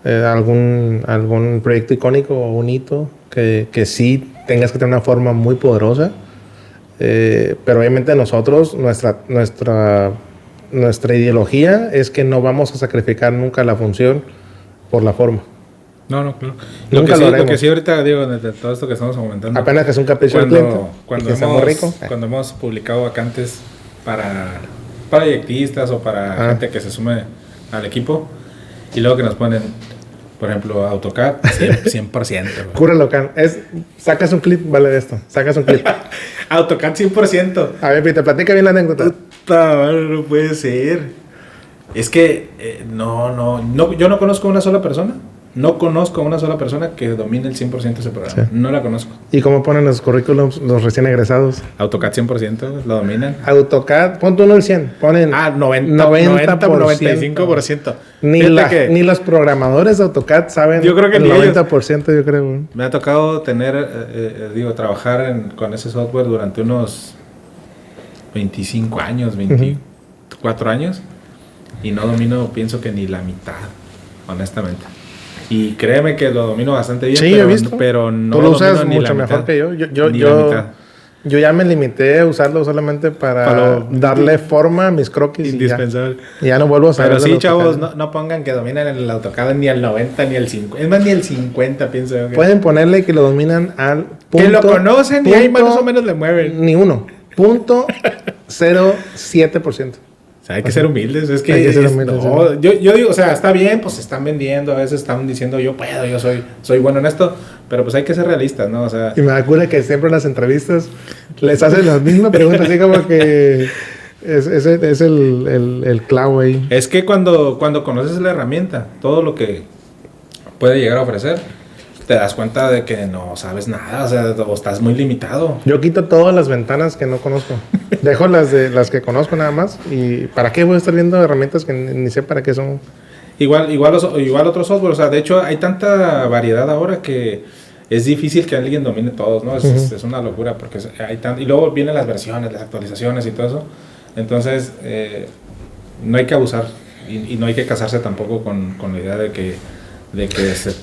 Algún proyecto icónico o un hito que sí tengas que tener una forma muy poderosa. Pero obviamente nosotros, nuestra ideología es que no vamos a sacrificar nunca la función por la forma. No, claro. Lo que sí ahorita digo, de todo esto que estamos comentando. Apenas que es un capricho del cliente. Cuando hemos publicado vacantes para proyectistas o para gente que se sume al equipo, y luego que nos ponen, por ejemplo, AutoCAD, 100%. Cúralo, Can. Sacas un clip, vale de esto. Sacas un clip. AutoCAD 100%. A ver, te platica bien la anécdota. No puede ser. Es que yo no conozco a una sola persona No conozco a una sola persona que domine el 100% ese programa. Sí. No la conozco. ¿Y cómo ponen los currículums los recién egresados? AutoCAD 100% lo dominan. AutoCAD, ponte uno el 100, ponen 95%. Ni los programadores de AutoCAD saben yo creo que el ni 90%, yo creo. Me ha tocado trabajar con ese software durante unos 25 años, 24 años, y no domino, pienso que ni la mitad, honestamente. Y créeme que lo domino bastante bien, sí, pero no tú lo usas domino ni mucho la mejor mitad, que yo. la mitad. Yo ya me limité a usarlo solamente para darle forma a mis croquis. Indispensable. Y ya no vuelvo a saber. Pero sí, chavos, no pongan que dominan el AutoCAD ni al 90 ni al 50. Es más, ni el 50, pienso yo. Pueden ponerle que lo dominan al punto. Que lo conocen y ahí más o menos le mueven. Ni uno. 0.07%. O sea, hay que ser humildes. Es que, hay que ser humildes, no, yo digo, o sea, está bien, pues están vendiendo, a veces están diciendo yo puedo, yo soy bueno en esto, pero pues hay que ser realistas, ¿no? O sea, y me da cura que siempre en las entrevistas les hacen las mismas preguntas, así como que es el clavo ahí. Es que cuando conoces la herramienta, todo lo que puede llegar a ofrecer, te das cuenta de que no sabes nada, o sea, o estás muy limitado. Yo quito todas las ventanas que no conozco. Dejo las que conozco nada más. ¿Y para qué voy a estar viendo herramientas que ni sé para qué son? Igual otros software, o sea, de hecho hay tanta variedad ahora que es difícil que alguien domine todos, ¿no? Es una locura porque hay tanto, y luego vienen las versiones, las actualizaciones y todo eso. Entonces, no hay que abusar y no hay que casarse tampoco con la idea de que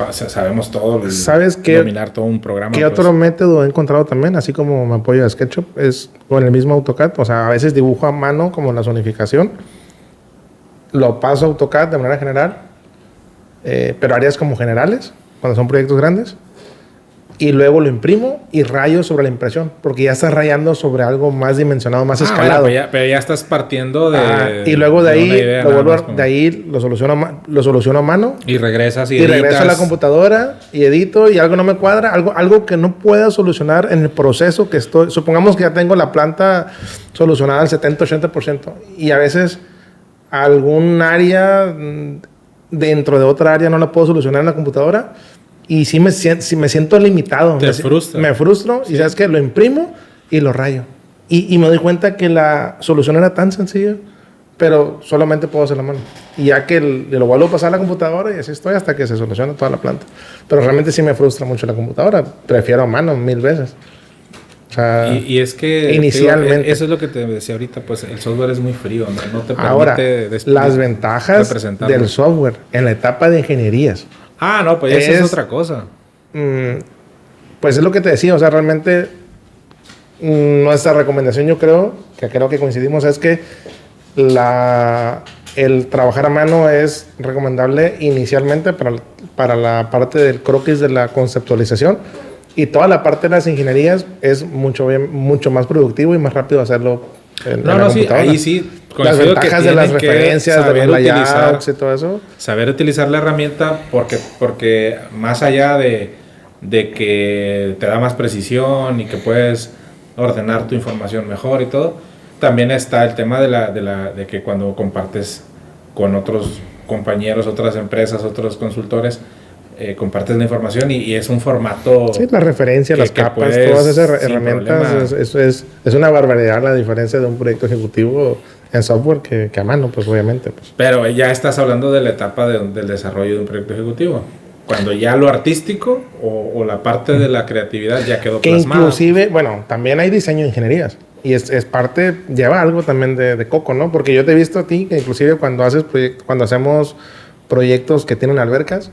sabemos todo, ¿sabes qué? Dominar todo un programa. ¿Qué otro método he encontrado también? Así como me apoyo a SketchUp, es con el mismo AutoCAD. O sea, a veces dibujo a mano como la zonificación. Lo paso a AutoCAD de manera general, pero áreas como generales, cuando son proyectos grandes. Y luego lo imprimo y rayo sobre la impresión, porque ya estás rayando sobre algo más dimensionado, más escalado. Bueno, pero ya estás partiendo de... y luego de ahí lo soluciono a mano. Y regresas y regreso a la computadora y edito y algo no me cuadra, algo que no pueda solucionar en el proceso que estoy... Supongamos que ya tengo la planta solucionada al 70-80%, y a veces algún área dentro de otra área no la puedo solucionar en la computadora. Y sí me siento limitado. Te frustra. Me frustro, sí. Y ¿sabes qué? Lo imprimo y lo rayo. Y me doy cuenta que la solución era tan sencilla, pero solamente puedo hacer la mano. Y ya que lo vuelvo a pasar a la computadora y así estoy hasta que se soluciona toda la planta. Pero realmente sí me frustra mucho la computadora. Prefiero a mano 1000 veces. O sea, y es que... inicialmente. Eso es lo que te decía ahorita, pues el software es muy frío, no te permite... Ahora, las ventajas del software en la etapa de ingenierías. No, pues eso es otra cosa. Pues es lo que te decía, o sea, realmente nuestra recomendación, yo creo que coincidimos, es que el trabajar a mano es recomendable inicialmente para la parte del croquis de la conceptualización, y toda la parte de las ingenierías es mucho más productivo y más rápido hacerlo en la computadora. Sí, ahí sí. Las ventajas de las referencias, de los layouts y todo eso. Saber utilizar la herramienta porque más allá de que te da más precisión y que puedes ordenar tu información mejor y todo, también está el tema de que cuando compartes con otros compañeros, otras empresas, otros consultores, compartes la información y es un formato... Sí, la referencia, las capas, todas esas herramientas, es una barbaridad la diferencia de un proyecto ejecutivo en software que a mano, pues obviamente. Pues. Pero ya estás hablando de la etapa del desarrollo de un proyecto ejecutivo. Cuando ya lo artístico o la parte de la creatividad ya quedó plasmada. Inclusive, bueno, también hay diseño de ingenierías. Y es parte, lleva algo también de coco, ¿no? Porque yo te he visto a ti que inclusive cuando hacemos proyectos que tienen albercas,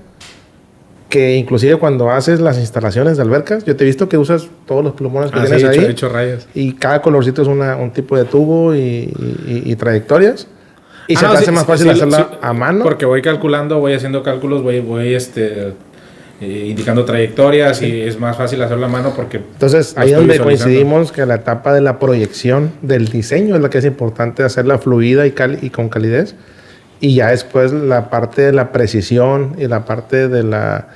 que inclusive cuando haces las instalaciones de albercas, yo te he visto que usas todos los plumones que tienes ahí. Hecho rayas. Y cada colorcito es un tipo de tubo y trayectorias. Y se te hace más fácil hacerla a mano. Porque voy haciendo cálculos, voy indicando trayectorias, y es más fácil hacerlo a mano porque... Entonces, ahí es donde coincidimos que la etapa de la proyección del diseño es la que es importante hacerla fluida y con calidez. Y ya después la parte de la precisión y la parte de la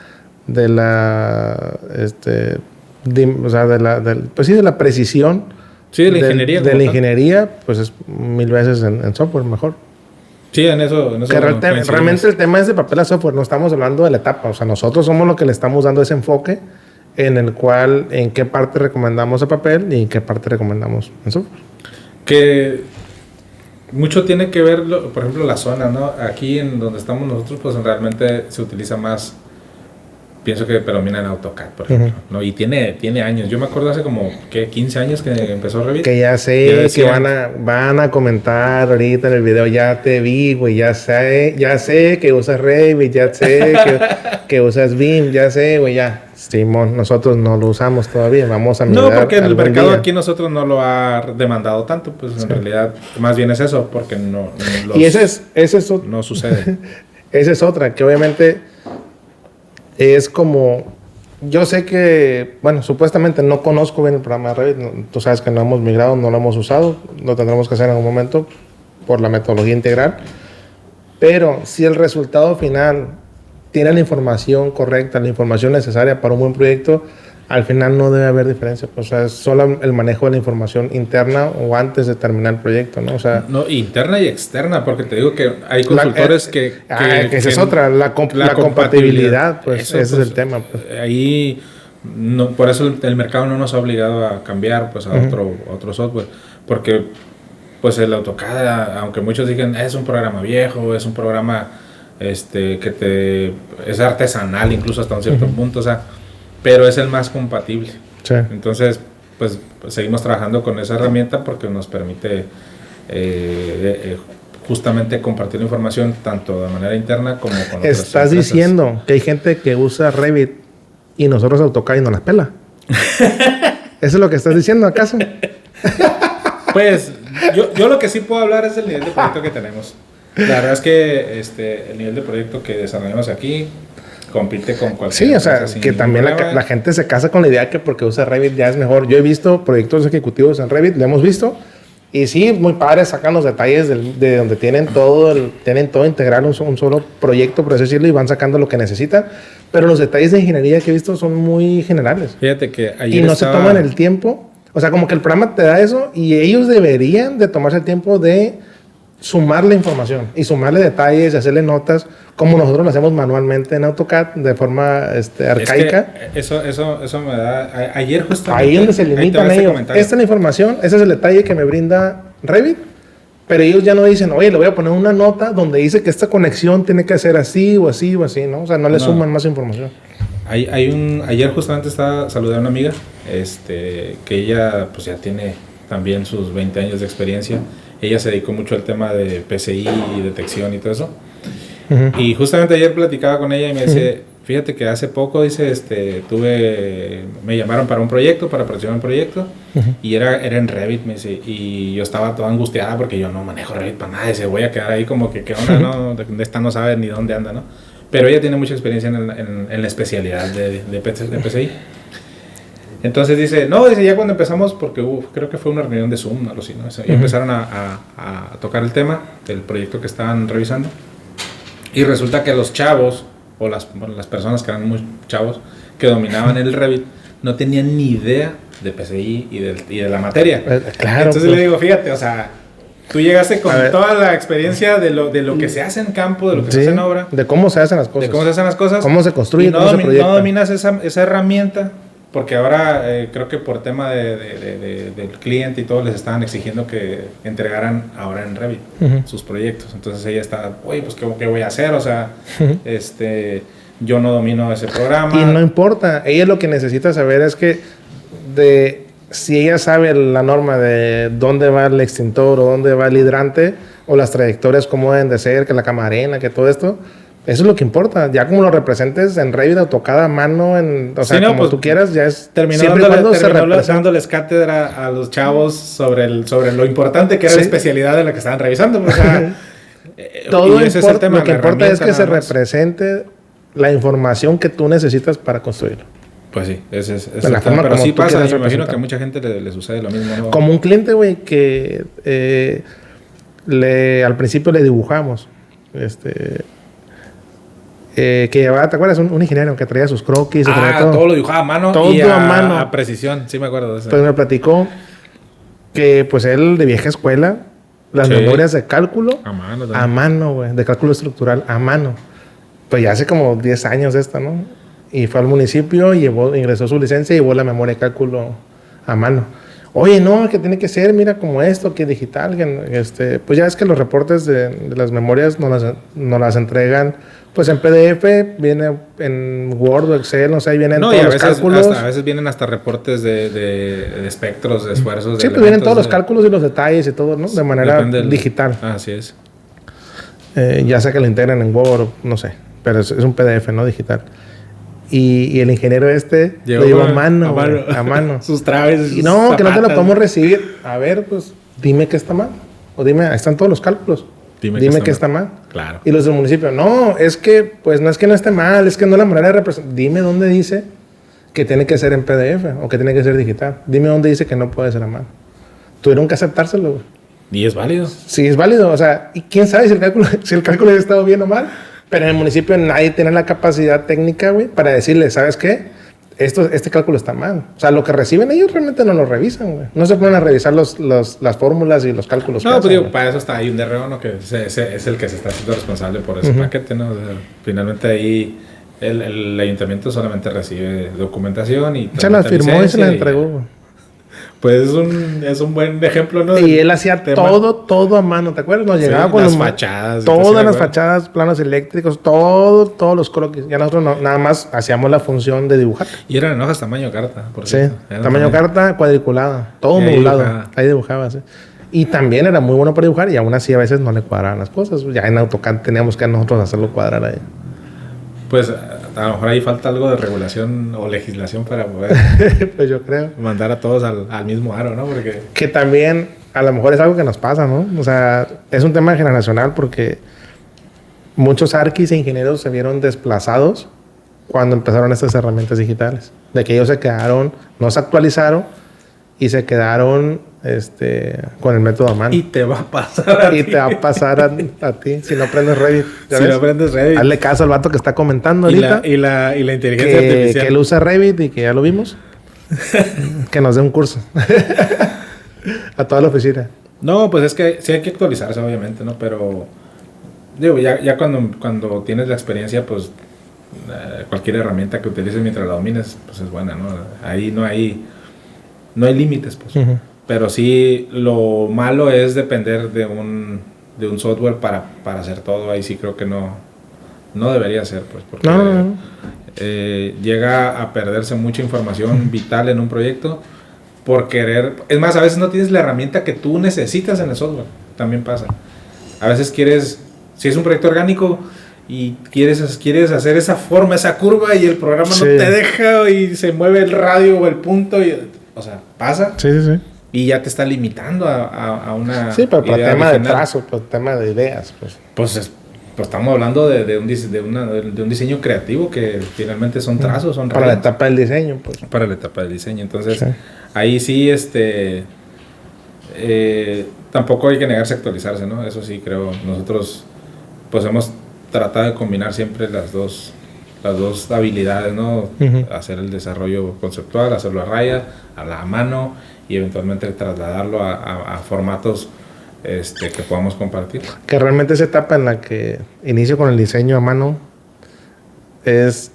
precisión. Sí, de la ingeniería. De la ingeniería, pues es 1000 veces en software mejor. Sí, en eso Que coincidimos. realmente el tema es de papel a software, no estamos hablando de la etapa. O sea, nosotros somos los que le estamos dando ese enfoque en el cual, en qué parte recomendamos el papel y en qué parte recomendamos el software. Que mucho tiene que ver, por ejemplo, la zona, ¿no? Aquí en donde estamos nosotros, pues realmente se utiliza más, pienso que predomina en AutoCAD, por ejemplo, ¿no? Y tiene años. Yo me acuerdo hace como, ¿qué? 15 años que empezó Revit. Que ya sé Ya que decían, van a comentar ahorita en el video, ya te vi, güey, ya sé que usas Revit, ya sé que usas BIM, ya sé, güey, ya. Simón, nosotros no lo usamos todavía, vamos a no, mirar porque el algún mercado día. aquí nosotros no lo ha demandado tanto, pues en realidad más bien es eso, porque Y ese es no sucede. esa es otra, que obviamente es como, yo sé que, bueno, supuestamente no conozco bien el programa de Revit, tú sabes que no hemos migrado, no lo hemos usado, lo tendremos que hacer en algún momento por la metodología integral, pero si el resultado final tiene la información correcta, la información necesaria para un buen proyecto, al final no debe haber diferencia. O sea, es solo el manejo de la información interna o antes de terminar el proyecto, ¿no? O sea, No, interna y externa, porque te digo que hay consultores que esa es otra, la compatibilidad, pues eso, ese pues, es el tema. Pues. Ahí, no, por eso el mercado no nos ha obligado a cambiar pues a otro software, porque pues el AutoCAD, aunque muchos digan es un programa viejo, es un programa que es artesanal incluso hasta un cierto punto, o sea, pero es el más compatible. Sí. Entonces, pues seguimos trabajando con esa herramienta porque nos permite justamente compartir la información tanto de manera interna como con otras Estás empresas. diciendo que hay gente que usa Revit y nosotros AutoCAD y no las pela. ¿Eso es lo que estás diciendo, acaso? Pues yo lo que sí puedo hablar es del nivel de proyecto que tenemos. La verdad es que el nivel de proyecto que desarrollamos aquí compite con cualquier Sí, o sea, empresa sin que ningún también problema. la gente se casa con la idea que porque usa Revit ya es mejor. Yo he visto proyectos ejecutivos en Revit, lo hemos visto, y sí, muy padre, sacan los detalles de donde tienen todo integral, un solo proyecto, por así decirlo, y van sacando lo que necesitan, pero los detalles de ingeniería que he visto son muy generales. Fíjate que Y ayer no se toman el tiempo, o sea, como que el programa te da eso, y ellos deberían de tomarse el tiempo de sumarle información y sumarle detalles y hacerle notas como nosotros lo hacemos manualmente en AutoCAD de forma arcaica. Es que eso me da... Ayer justamente... Ahí donde se ahí te va limitan este ellos. comentario. Esta es la información, ese es el detalle que me brinda Revit, pero ellos ya no dicen, oye, le voy a poner una nota donde dice que esta conexión tiene que ser así o así o así, ¿no? O sea, no le suman más información. Ayer justamente saludé a una amiga, que ella pues ya tiene también sus 20 años de experiencia. Ella se dedicó mucho al tema de PCI y detección y todo eso. Y justamente ayer platicaba con ella y me dice, fíjate que hace poco, dice, me llamaron para un proyecto, para presionar un proyecto, y era en Revit, me dice, y yo estaba toda angustiada porque yo no manejo Revit para nada, dice, voy a quedar ahí como que, ¿qué onda, no? De esta no sabe ni dónde anda, ¿no? Pero ella tiene mucha experiencia en la especialidad de PCI. Entonces dice, ya cuando empezamos, porque creo que fue una reunión de Zoom, algo así, ¿no? Y empezaron a tocar el tema del proyecto que estaban revisando. Y resulta que los chavos, o las personas que eran muy chavos, que dominaban el Revit, no tenían ni idea de PCI y de la materia. Claro. Entonces pues, le digo, fíjate, o sea, tú llegaste con toda la experiencia de lo que se hace en campo, de lo que se hace en obra. De cómo se hacen las cosas. De cómo se hacen las cosas. Cómo se construye, y no, cómo se proyecta. no dominas esa herramienta, porque ahora creo que por tema del cliente y todo les estaban exigiendo que entregaran ahora en Revit sus proyectos. Entonces ella está, oye, pues ¿qué voy a hacer? O sea, yo no domino ese programa. Y no importa, ella lo que necesita saber es que si ella sabe la norma de dónde va el extintor o dónde va el hidrante o las trayectorias cómo deben de ser, que la camarena, que todo esto, eso es lo que importa. Ya como lo representes en Revit, AutoCAD a mano, como pues, tú quieras, ya es terminó dándoles cátedra a los chavos sobre lo importante que era la especialidad de la que estaban revisando. O sea, todo ese es el tema. Lo que importa es que se represente la información que tú necesitas para construirlo. Pues sí, ese es el tema. Pero sí pasa, me imagino que a mucha gente le sucede lo mismo, ¿no? Como un cliente, güey, que al principio le dibujamos, que llevaba, ¿te acuerdas? Un ingeniero que traía sus croquis. Todo lo dibujaba a mano todo y a mano. A precisión, sí me acuerdo de eso. Pues me platicó que pues él de vieja escuela las memorias de cálculo a mano, güey, de cálculo estructural a mano. Pues ya hace como 10 años esta, ¿no? Y fue al municipio, ingresó su licencia y llevó la memoria de cálculo a mano. Oye, no, que tiene que ser, mira, como esto, que digital. Que, pues ya es que los reportes de las memorias nos las entregan, pues en PDF, viene en Word o Excel, no sé, ahí vienen todos los cálculos. A veces vienen hasta reportes de espectros, de esfuerzos. Sí, pues vienen todos los cálculos y los detalles y todo, ¿no? De manera digital. Así es. Ya sea que lo integran en Word, no sé, pero es un PDF, ¿no? Digital. Y el ingeniero lo llevó a mano. Sus traves. Y no, zapatas, que no te lo podemos recibir. A ver, pues, dime que está mal. O dime, ahí están todos los cálculos. Dime que está mal. Claro. Y los del municipio, no, es que, pues, no es que no esté mal, es que no es la manera de representar. Dime dónde dice que tiene que ser en PDF o que tiene que ser digital. Dime dónde dice que no puede ser a mano. Tuvieron que aceptárselo, güey. Y es válido. Sí, es válido. O sea, ¿y quién sabe si el cálculo ha estado bien o mal? Pero en el municipio nadie tiene la capacidad técnica, güey, para decirle, ¿sabes qué? Este cálculo está mal. O sea, lo que reciben ellos realmente no lo revisan, güey. No se ponen a revisar las fórmulas y los cálculos. No, pues digo, para eso está ahí un DRO, ¿no? Que es el que se está haciendo responsable por ese paquete, ¿no? O sea, finalmente ahí el ayuntamiento solamente recibe documentación y... Se la firmó y se la entregó, güey. Pues es un buen ejemplo, ¿no? Y él hacía todo a mano, ¿te acuerdas? Nos llegaba con las fachadas. Todas las fachadas, planos eléctricos, todos los croquis. Ya nosotros nada más hacíamos la función de dibujar. Y eran hojas tamaño carta, por cierto. Sí, tamaño carta cuadriculada, todo modulado. Ahí dibujaba, sí. Y también era muy bueno para dibujar y aún así a veces no le cuadraban las cosas. Ya en AutoCAD teníamos que nosotros hacerlo cuadrar ahí. Pues a lo mejor ahí falta algo de regulación o legislación para poder pues yo creo mandar a todos al mismo aro, ¿no? Porque que también a lo mejor es algo que nos pasa, ¿no? O sea, es un tema generacional porque muchos arquis e ingenieros se vieron desplazados cuando empezaron estas herramientas digitales. De que ellos se quedaron, no se actualizaron y se quedaron con el método a mano. Y te va a pasar te va a pasar a ti si no aprendes Revit. Si no aprendes Revit. Hazle caso al vato que está comentando ahorita. Y la inteligencia artificial. Que él usa Revit y que ya lo vimos. Que nos dé un curso. A toda la oficina. No, pues es que sí hay que actualizarse, obviamente, ¿no? Pero digo, ya cuando tienes la experiencia, pues cualquier herramienta que utilices mientras la domines, pues es buena, ¿no? Ahí no hay límites, pues. Uh-huh. Pero sí, lo malo es depender de un software para hacer todo. Ahí sí creo que no debería ser, pues, porque no. Llega a perderse mucha información vital en un proyecto por querer... Es más, a veces no tienes la herramienta que tú necesitas en el software. También pasa. A veces si es un proyecto orgánico y quieres hacer esa forma, esa curva y el programa no te deja y se mueve el radio o el punto. O sea, pasa. Sí. Y ya te está limitando a una... Sí, pero para tema original. De trazo, para tema de ideas, pues. Pues estamos hablando de un diseño creativo que finalmente son trazos, son para reglas. La etapa del diseño, pues. Para la etapa del diseño. Entonces, ahí sí, tampoco hay que negarse a actualizarse, ¿no? Eso sí, creo. Nosotros, pues hemos tratado de combinar siempre las dos habilidades, ¿no? Uh-huh. Hacer el desarrollo conceptual, hacerlo a raya, a la mano y eventualmente trasladarlo a formatos que podamos compartir. Que realmente esa etapa en la que inicio con el diseño a mano es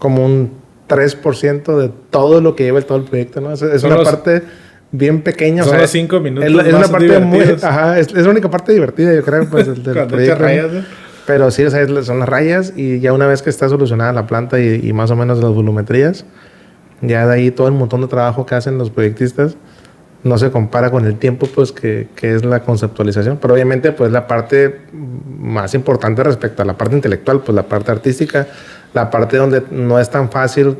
como un 3% de todo lo que lleva todo el proyecto, ¿no? Es una parte bien pequeña. Son los 5 minutos es más una parte divertidos. Es la única parte divertida, yo creo, pues, del proyecto. Rayas, ¿no? Pero sí, o sea, son las rayas y ya una vez que está solucionada la planta y más o menos las volumetrías, ya de ahí todo el montón de trabajo que hacen los proyectistas no se compara con el tiempo, pues, que es la conceptualización. Pero obviamente, pues, la parte más importante respecto a la parte intelectual, pues, la parte artística, la parte donde no es tan fácil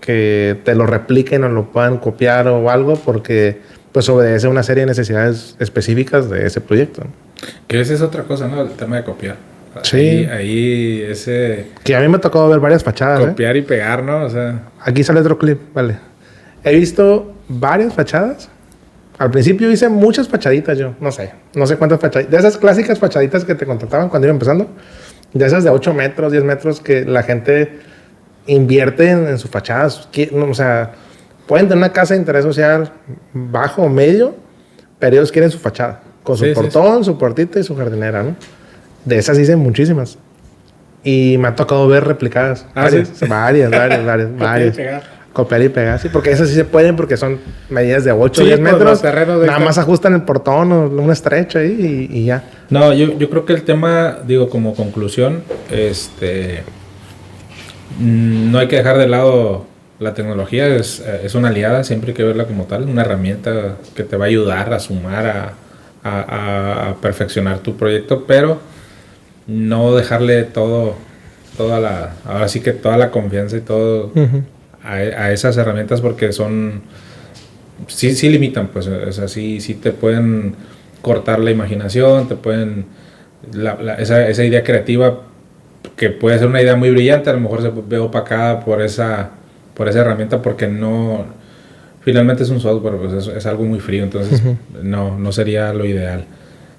que te lo repliquen o lo puedan copiar o algo, porque, pues, obedece a una serie de necesidades específicas de ese proyecto. Que esa es otra cosa, ¿no? El tema de copiar. Sí. Ahí ese... Que a mí me ha tocado ver varias fachadas. Copiar y pegar, ¿no? O sea... Aquí sale otro clip, vale. He visto varias fachadas. Al principio hice muchas fachaditas yo. No sé cuántas fachaditas. De esas clásicas fachaditas que te contrataban cuando iba empezando. De esas de 8 metros, 10 metros que la gente invierte en sus fachadas. O sea, pueden tener una casa de interés social bajo o medio, pero ellos quieren su fachada. Con su Sí, sí, portón, su puertita y su jardinera, ¿no? De esas hice muchísimas. Y me ha tocado ver replicadas. Ah, Varias, ¿sí? varias. Pegar. Copiar y pegar, sí. Porque esas sí se pueden porque son medidas de 8 o Sí, 10 pues, metros. los terrenos de Nada más ajustan el portón o una estrecha ahí y ya. No, yo creo que el tema, digo, como conclusión, no hay que dejar de lado la tecnología, es una aliada, siempre hay que verla como tal, una herramienta que te va a ayudar a sumar, a perfeccionar tu proyecto, pero no dejarle ahora sí que toda la confianza y todo a esas herramientas porque sí limitan, pues, o sea, sí te pueden cortar la imaginación, te pueden, esa idea creativa que puede ser una idea muy brillante, a lo mejor se ve opacada por esa herramienta porque finalmente es un software, pues es algo muy frío, entonces no sería lo ideal.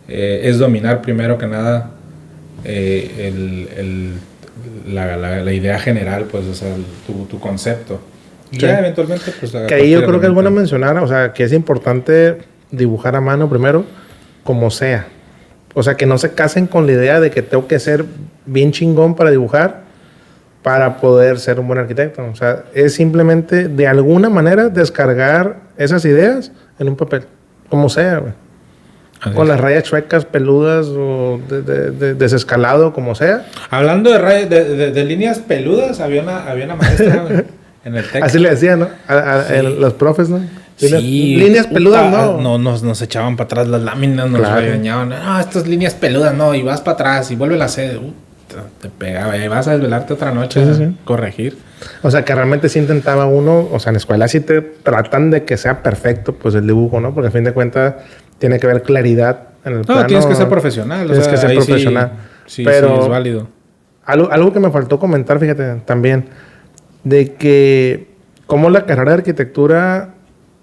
Es dominar primero que nada la idea general, pues, o sea, tu concepto. Y Sí. ya eventualmente, pues, Que ahí yo creo que es bueno mencionar, o sea, que es importante dibujar a mano primero, como sea. O sea, que no se casen con la idea de que tengo que ser bien chingón para dibujar para poder ser un buen arquitecto. O sea, es simplemente de alguna manera descargar esas ideas en un papel, como sea, güey. Con las rayas chuecas, peludas o desescalado, como sea. Hablando de líneas peludas, había una maestra güey, en el TEC. Así le decían, ¿no? Sí. Los profes, ¿no? Sí, líneas peludas, no. Nos echaban para atrás las láminas, nos regañaban. No, estas líneas peludas, no, y vas para atrás y vuelve a hacer. Te pegaba, y vas a desvelarte otra noche a corregir. O sea, que realmente sí intentaba uno, o sea, en la escuela sí te tratan de que sea perfecto, pues el dibujo, ¿no? Porque a fin de cuentas tiene que haber claridad en el plano. No, tienes que ser profesional. Tienes que ser profesional. Sí, pero es válido. Algo que me faltó comentar, fíjate, también, de que como la carrera de arquitectura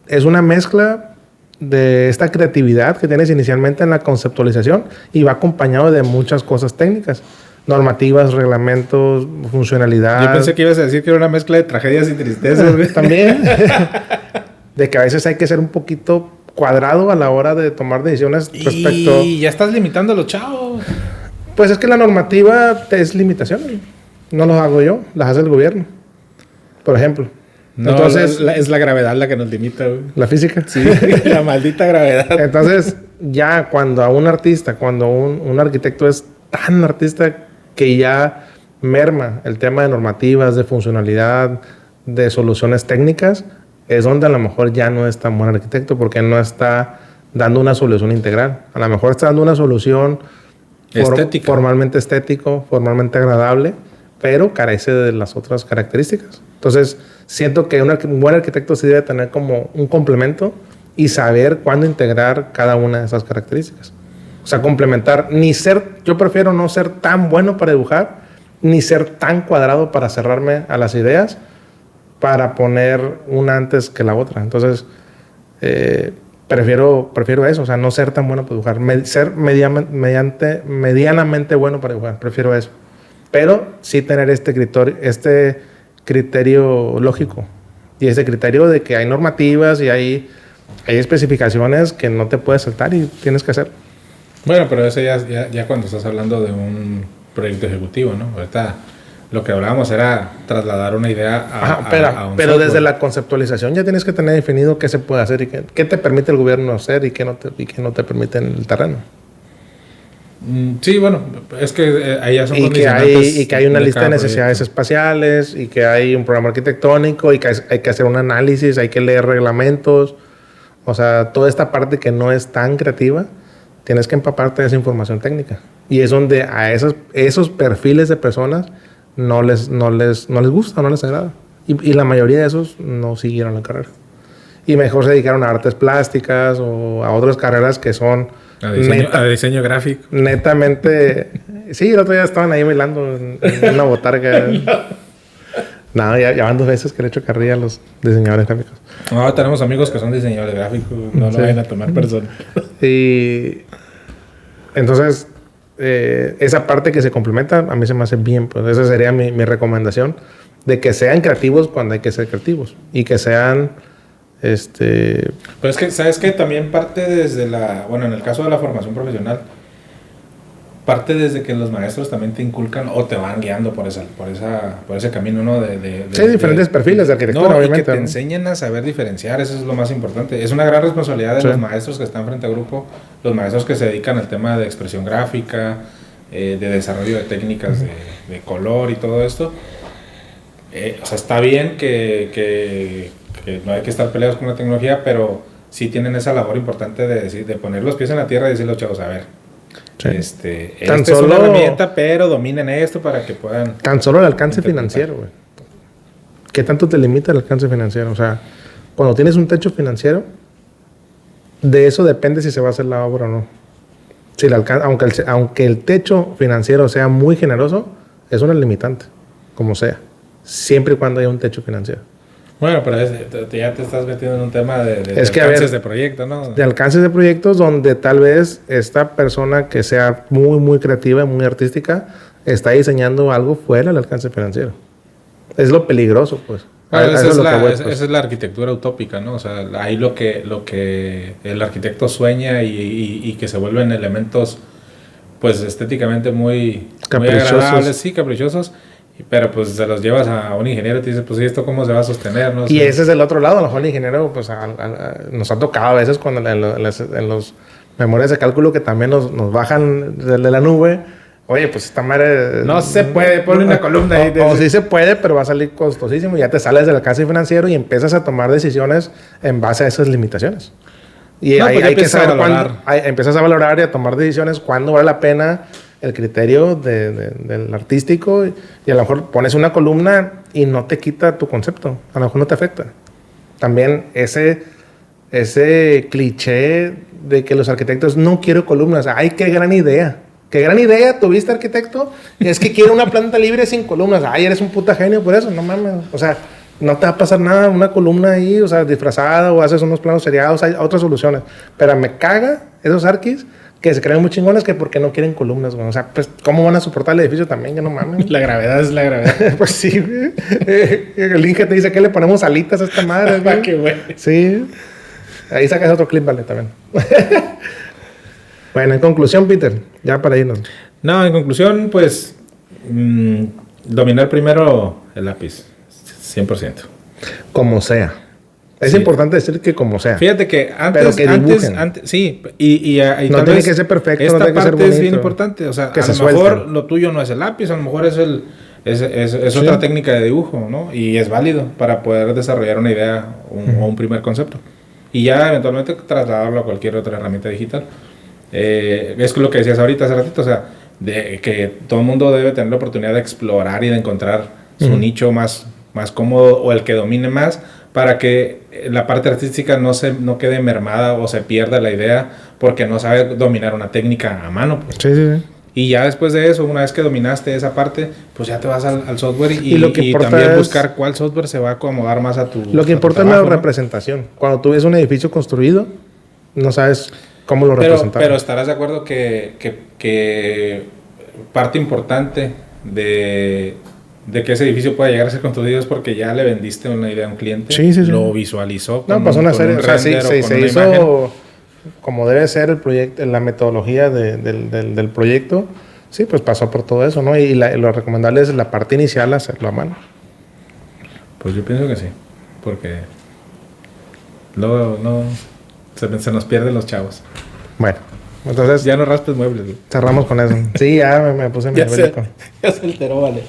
es una mezcla de esta creatividad que tienes inicialmente en la conceptualización y va acompañado de muchas cosas técnicas. Normativas, reglamentos, funcionalidad. Yo pensé que ibas a decir que era una mezcla de tragedias y tristezas, güey. También. De que a veces hay que ser un poquito cuadrado a la hora de tomar decisiones respecto... Y ya estás limitando a los chavos. Pues es que la normativa es limitación. No las hago yo, las hace el gobierno. Por ejemplo. No, entonces, es la gravedad la que nos limita, güey. La física. Sí, la maldita gravedad. Entonces, ya cuando a un artista, cuando un arquitecto es tan artista que ya merma el tema de normativas, de funcionalidad, de soluciones técnicas, es donde a lo mejor ya no es tan buen arquitecto porque no está dando una solución integral. A lo mejor está dando una solución estética. Formalmente estético, formalmente agradable, pero carece de las otras características. Entonces, siento que un buen arquitecto sí debe tener como un complemento y saber cuándo integrar cada una de esas características. O sea, complementar, yo prefiero no ser tan bueno para dibujar, ni ser tan cuadrado para cerrarme a las ideas, para poner una antes que la otra. Entonces, prefiero eso, o sea, no ser tan bueno para dibujar, ser medianamente bueno para dibujar, prefiero eso. Pero sí tener este criterio lógico y ese criterio de que hay normativas y hay especificaciones que no te puedes saltar y tienes que hacer. Bueno, pero eso ya cuando estás hablando de un proyecto ejecutivo, ¿no? Ahorita lo que hablábamos era trasladar una idea a un pero software. desde la conceptualización ya tienes que tener definido qué se puede hacer y qué te permite el gobierno hacer y qué no te permite en el terreno. Sí, bueno, es que ahí ya son y que hay una lista de necesidades espaciales y que hay un programa arquitectónico y que hay que hacer un análisis, hay que leer reglamentos. O sea, toda esta parte que no es tan creativa, tienes que empaparte de esa información técnica. Y es donde a esos perfiles de personas no les gusta, no les agrada. Y la mayoría de esos no siguieron la carrera. Y mejor se dedicaron a artes plásticas o a otras carreras que son... A diseño gráfico. Netamente... Sí, el otro día estaban ahí bailando en una botarga. No, ya van 2 veces que le he hecho carrilla a los diseñadores gráficos. No, tenemos amigos que son diseñadores gráficos. No lo vayan a tomar persona. Y... Entonces... esa parte que se complementa a mí se me hace bien, pues esa sería mi recomendación, de que sean creativos cuando hay que ser creativos y que sean Pero es que, ¿sabes qué? También parte desde bueno, en el caso de la formación profesional, parte desde que los maestros también te inculcan o te van guiando por ese camino, ¿no? Sí, diferentes perfiles de arquitectura, no, obviamente. Y que te enseñen a saber diferenciar, eso es lo más importante. Es una gran responsabilidad de los maestros que están frente a grupo, los maestros que se dedican al tema de expresión gráfica, de desarrollo de técnicas de color y todo esto. O sea, está bien que no hay que estar peleados con la tecnología, pero sí tienen esa labor importante de poner los pies en la tierra y decirle a los chavos, a ver, esta es una herramienta, pero dominen esto para que puedan... Tan solo el alcance financiero, güey. ¿Qué tanto te limita el alcance financiero? O sea, cuando tienes un techo financiero, de eso depende si se va a hacer la obra o no. Si aunque el techo financiero sea muy generoso, es una limitante, como sea. Siempre y cuando haya un techo financiero. Bueno, pero ya te estás metiendo en un tema de alcances de proyecto, ¿no? De alcances de proyectos donde tal vez esta persona que sea muy, muy creativa y muy artística está diseñando algo fuera del alcance financiero. Es lo peligroso, pues. Bueno, esa es la arquitectura utópica, ¿no? O sea, ahí lo que el arquitecto sueña y que se vuelven elementos, pues, estéticamente muy agradables, sí, caprichosos. Pero pues se los llevas a un ingeniero y te dice, pues ¿y esto cómo se va a sostener? ¿No? Y ese es el otro lado. A lo mejor el ingeniero, pues nos ha tocado a veces cuando en los memorias de cálculo que también nos bajan de la nube. Oye, pues esta madre... No se puede, ponle una columna ahí. O sí se puede, pero va a salir costosísimo. Y ya te sales del alcance financiero y empiezas a tomar decisiones en base a esas limitaciones. Y hay que saber cuándo... Empiezas a valorar y a tomar decisiones cuándo vale la pena el criterio del artístico y a lo mejor pones una columna y no te quita tu concepto, a lo mejor no te afecta. También ese cliché de que los arquitectos no quiero columnas, ¡ay, qué gran idea! ¡Qué gran idea tuviste, arquitecto! Es que quiero una planta libre sin columnas. ¡Ay, eres un puta genio por eso! No mames, o sea, no te va a pasar nada, una columna ahí, o sea, disfrazada o haces unos planos seriados, hay otras soluciones. Pero me caga esos arquis que se creen muy chingones que porque no quieren columnas, güey. O sea, pues, ¿cómo van a soportar el edificio también? Que no mames. La gravedad es la gravedad. Pues sí, güey. El Inge te dice que le ponemos alitas a esta madre, güey. Qué güey. Sí. Ahí sacas otro clip, vale, también. Bueno, en conclusión, Peter, ya para irnos. No, en conclusión, pues, dominar primero el lápiz, 100%. Como sea. Es importante decir que como sea. Fíjate que antes sí, y no tiene que ser perfecto, esta no tiene que ser bonito. Es bien importante, o sea, que a lo mejor lo tuyo no es el lápiz, a lo mejor es otra técnica de dibujo, ¿no? Y es válido para poder desarrollar una idea o un primer concepto. Y ya eventualmente trasladarlo a cualquier otra herramienta digital. Es lo que decías ahorita hace ratito, o sea, de que todo el mundo debe tener la oportunidad de explorar y de encontrar su nicho más cómodo o el que domine más, para que la parte artística no quede mermada o se pierda la idea porque no sabe dominar una técnica a mano. Pues. Sí. Y ya después de eso, una vez que dominaste esa parte, pues ya te vas al software y también buscar cuál software se va a acomodar más a tu Lo que importa es la representación. Cuando tú ves un edificio construido, no sabes cómo lo representar. Pero estarás de acuerdo que parte importante de que ese edificio pueda llegar a ser construido es porque ya le vendiste una idea a un cliente, lo visualizó con una serie, o sea, se hizo imagen. Como debe ser el proyecto, la metodología del proyecto, sí, pues pasó por todo eso, ¿no? Y lo recomendable es la parte inicial hacerlo a mano. Pues yo pienso que sí, porque luego se nos pierden los chavos. Bueno, entonces ya no raspes muebles. Cerramos con eso. Sí, ya me puse ya se alteró, vale.